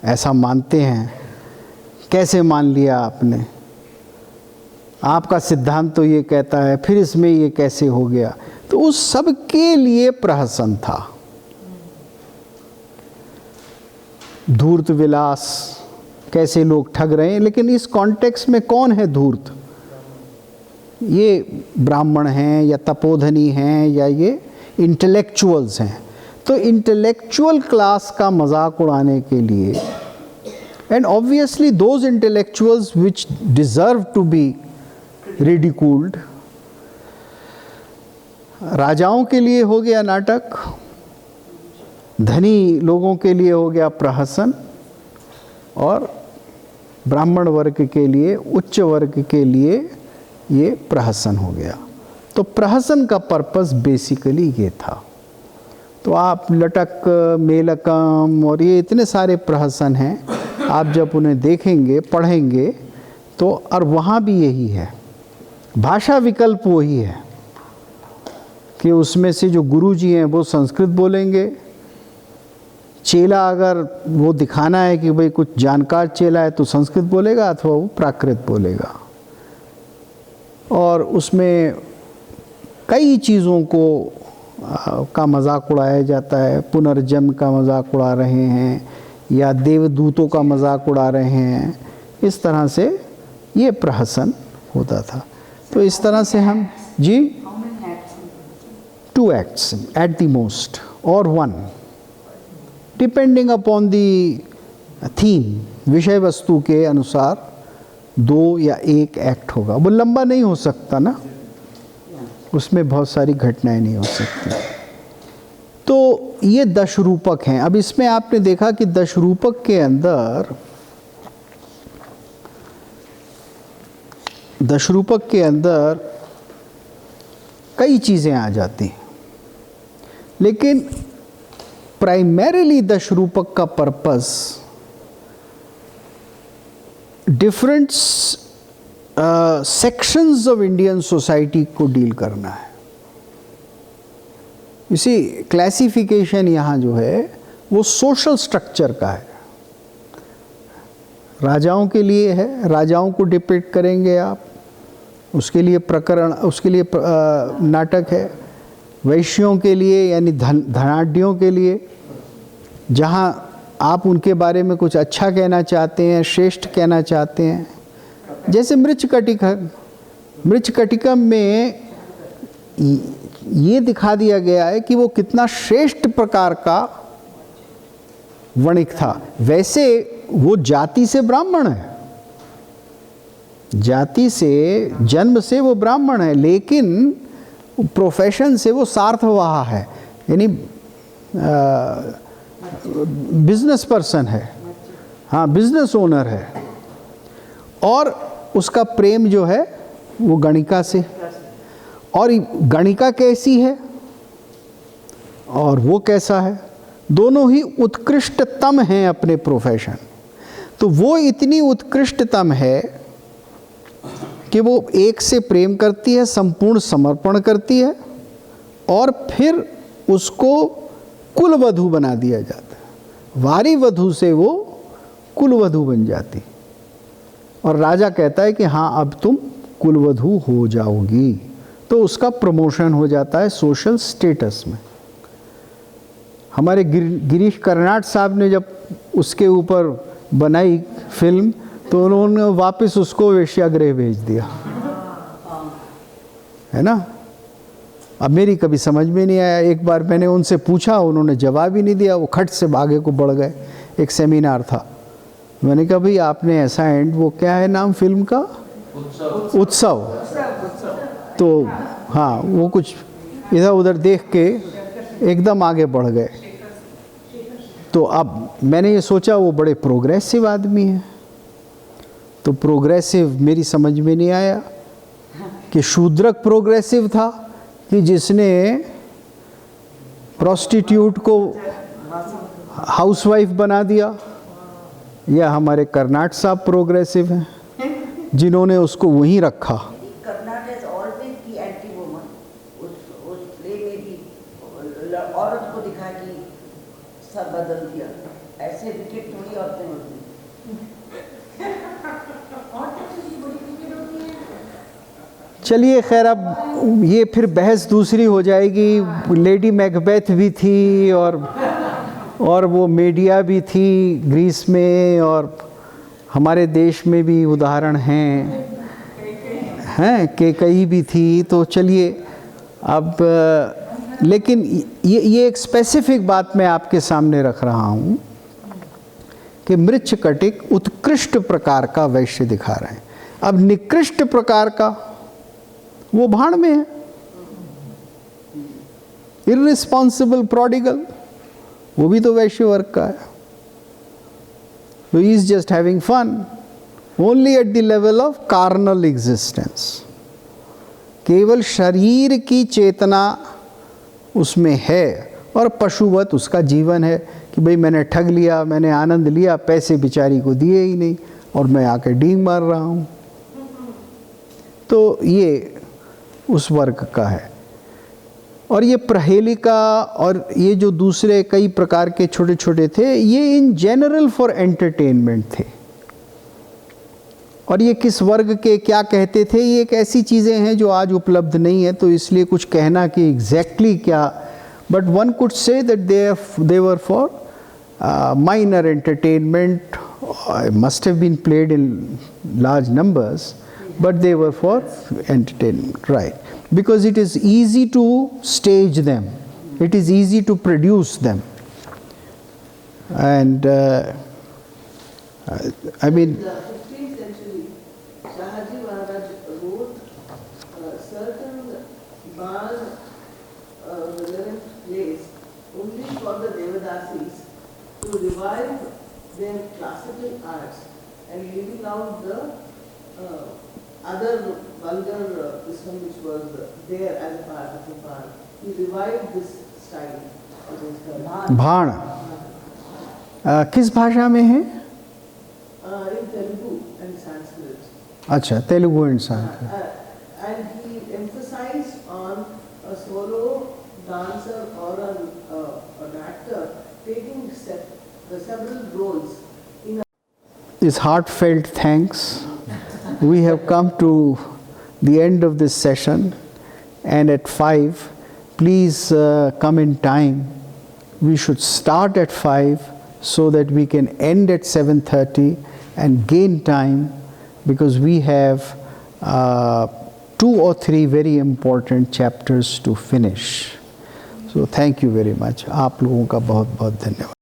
ऐसा मानते हैं, कैसे मान लिया आपने, आपका सिद्धांत तो ये कहता है, फिर इसमें ये कैसे हो गया. तो उस सब के लिए प्रहसन था. धूर्त विलास, कैसे लोग ठग रहे हैं. लेकिन इस कॉन्टेक्स्ट में कौन है धूर्त? ये ब्राह्मण हैं या तपोधनी हैं या ये इंटेलेक्चुअल्स हैं. तो इंटेलेक्चुअल क्लास का मजाक उड़ाने के लिए, and obviously those intellectuals which deserve to be ridiculed. राजाओं के लिए हो गया नाटक, धनी लोगों के लिए हो गया प्रहसन, और ब्राह्मण वर्ग के लिए, उच्च वर्ग के लिए ये प्रहसन हो गया. तो प्रहसन का पर्पस बेसिकली ये था. तो आप लटक, मेलकम और ये इतने सारे प्रहसन हैं, आप जब उन्हें देखेंगे, पढ़ेंगे, तो और वहाँ भी यही है, भाषा विकल्प वही है कि उसमें से जो गुरुजी हैं वो संस्कृत बोलेंगे, चेला अगर वो दिखाना है कि भाई कुछ जानकार चेला है तो संस्कृत बोलेगा अथवा वो प्राकृत बोलेगा। और उसमें कई चीज़ों को का मजाक उड़ाया जाता है, पुनर्जन्म का मजाक उड़ा रहे हैं या देवदूतों का मजाक उड़ा रहे हैं, इस तरह से ये प्रहसन होता था। तो इस तरह से हम जी How many acts in the 2 acts at the most or 1 depending upon the theme, विषय वस्तु के अनुसार 2 या 1 एक्ट होगा। वो लंबा नहीं हो सकता ना, उसमें बहुत सारी घटनाएं नहीं हो सकती। तो ये दशरूपक हैं। अब इसमें आपने देखा कि दशरूपक के अंदर कई चीज़ें आ जाती हैं, लेकिन प्राइमरीली दशरूपक का purpose different sections of Indian society को डील करना है। इसी क्लासिफिकेशन यहाँ जो है वो सोशल स्ट्रक्चर का है, राजाओं के लिए है, राजाओं को डिपिक्ट करेंगे आप, उसके लिए प्रकरण, उसके लिए नाटक है। वैश्यों के लिए यानी धनाढ्यों के लिए, जहाँ आप उनके बारे में कुछ अच्छा कहना चाहते हैं, श्रेष्ठ कहना चाहते हैं, जैसे मृच्छकटिकम में ये दिखा दिया गया है कि वो कितना श्रेष्ठ प्रकार का वणिक था। वैसे वो जाति से ब्राह्मण है, जाति से, जन्म से वो ब्राह्मण है, लेकिन प्रोफेशन से वो सार्थवाह है, यानी बिजनेस पर्सन है, हाँ बिजनेस ओनर है। और उसका प्रेम जो है वो गणिका से, और गणिका कैसी है और वो कैसा है, दोनों ही उत्कृष्टतम हैं अपने प्रोफेशन। तो वो इतनी उत्कृष्टतम है कि वो एक से प्रेम करती है, संपूर्ण समर्पण करती है, और फिर उसको कुलवधू बना दिया जाता है। वारी वधू से वो कुलवधू बन जाती, और राजा कहता है कि हाँ अब तुम कुलवधू हो जाओगी, तो उसका प्रमोशन हो जाता है सोशल स्टेटस में। हमारे गिरीश कर्नाड साहब ने जब उसके ऊपर बनाई फिल्म तो उन्होंने वापस उसको वेश्यागृह भेज दिया, है ना। अब मेरी कभी समझ में नहीं आया, एक बार मैंने उनसे पूछा, उन्होंने जवाब ही नहीं दिया, वो खट से आगे को बढ़ गए। एक सेमिनार था, मैंने कहा भाई आपने ऐसा एंड, वो क्या है नाम फिल्म का, उत्सव। तो हाँ, वो कुछ इधर उधर देख के एकदम आगे बढ़ गए। तो अब मैंने ये सोचा वो बड़े प्रोग्रेसिव आदमी हैं, तो प्रोग्रेसिव मेरी समझ में नहीं आया कि शूद्रक प्रोग्रेसिव था कि जिसने प्रोस्टिट्यूट को हाउसवाइफ बना दिया, या हमारे कर्नाड साहब प्रोग्रेसिव हैं जिन्होंने उसको वहीं रखा। कर्नाड हैज ऑलवेज की एंटी वुमन, उस प्ले में भी औरत को दिखा कि सब बदल दिया, ऐसे विकेट थोड़ी औरतें होती हैं। चलिए खैर, अब ये फिर बहस दूसरी हो जाएगी। लेडी मैकबेथ भी थी और वो मीडिया भी थी ग्रीस में, और हमारे देश में भी उदाहरण हैं केकई भी थी। तो चलिए अब, लेकिन ये एक स्पेसिफिक बात मैं आपके सामने रख रहा हूँ कि मृच्छकटिक उत्कृष्ट प्रकार का वैश्य दिखा रहे हैं। अब निकृष्ट प्रकार का वो भाड़ में है, इर्रिस्पॉन्सिबल प्रोडिगल, वो भी तो वैश्य वर्ग का है। So he is just having fun only at the level of carnal existence. केवल शरीर की चेतना उसमें है, और पशुवत उसका जीवन है कि भाई मैंने ठग लिया, मैंने आनंद लिया, पैसे बेचारी को दिए ही नहीं, और मैं आके डींग मार रहा हूँ। तो ये उस वर्ग का है। और ये प्रहेलिका और ये जो दूसरे कई प्रकार के छोटे छोटे थे, ये इन जनरल फॉर एंटरटेनमेंट थे। और ये किस वर्ग के क्या कहते थे, ये एक ऐसी चीज़ें हैं जो आज उपलब्ध नहीं है, तो इसलिए कुछ कहना कि एग्जैक्टली क्या, but one could say that they were for minor entertainment, must have been played in large numbers, but they were for entertainment, right? Because it is easy to stage them, it is easy to produce them, and I mean. In the 15th century, Shahaji Maharaj wrote certain Bal relevant plays only for the Devadasis to revive their classical arts and leaving out the other vulgar wisdom which was there as a part of the Bal. He revived this style, which is the Bhan. भाण किस भाषा में है? In Telugu and Sanskrit. अच्छा, Telugu and Sanskrit. And he emphasized on a solo dancer or an actor taking the several roles in Is heartfelt thanks. We have come to the end of this session, and at 5, please come in time. We should start at 5 so that we can end at 7:30 and gain time, because we have 2 or 3 very important chapters to finish. So thank you very much. आप लोगों का बहुत बहुत धन्यवाद।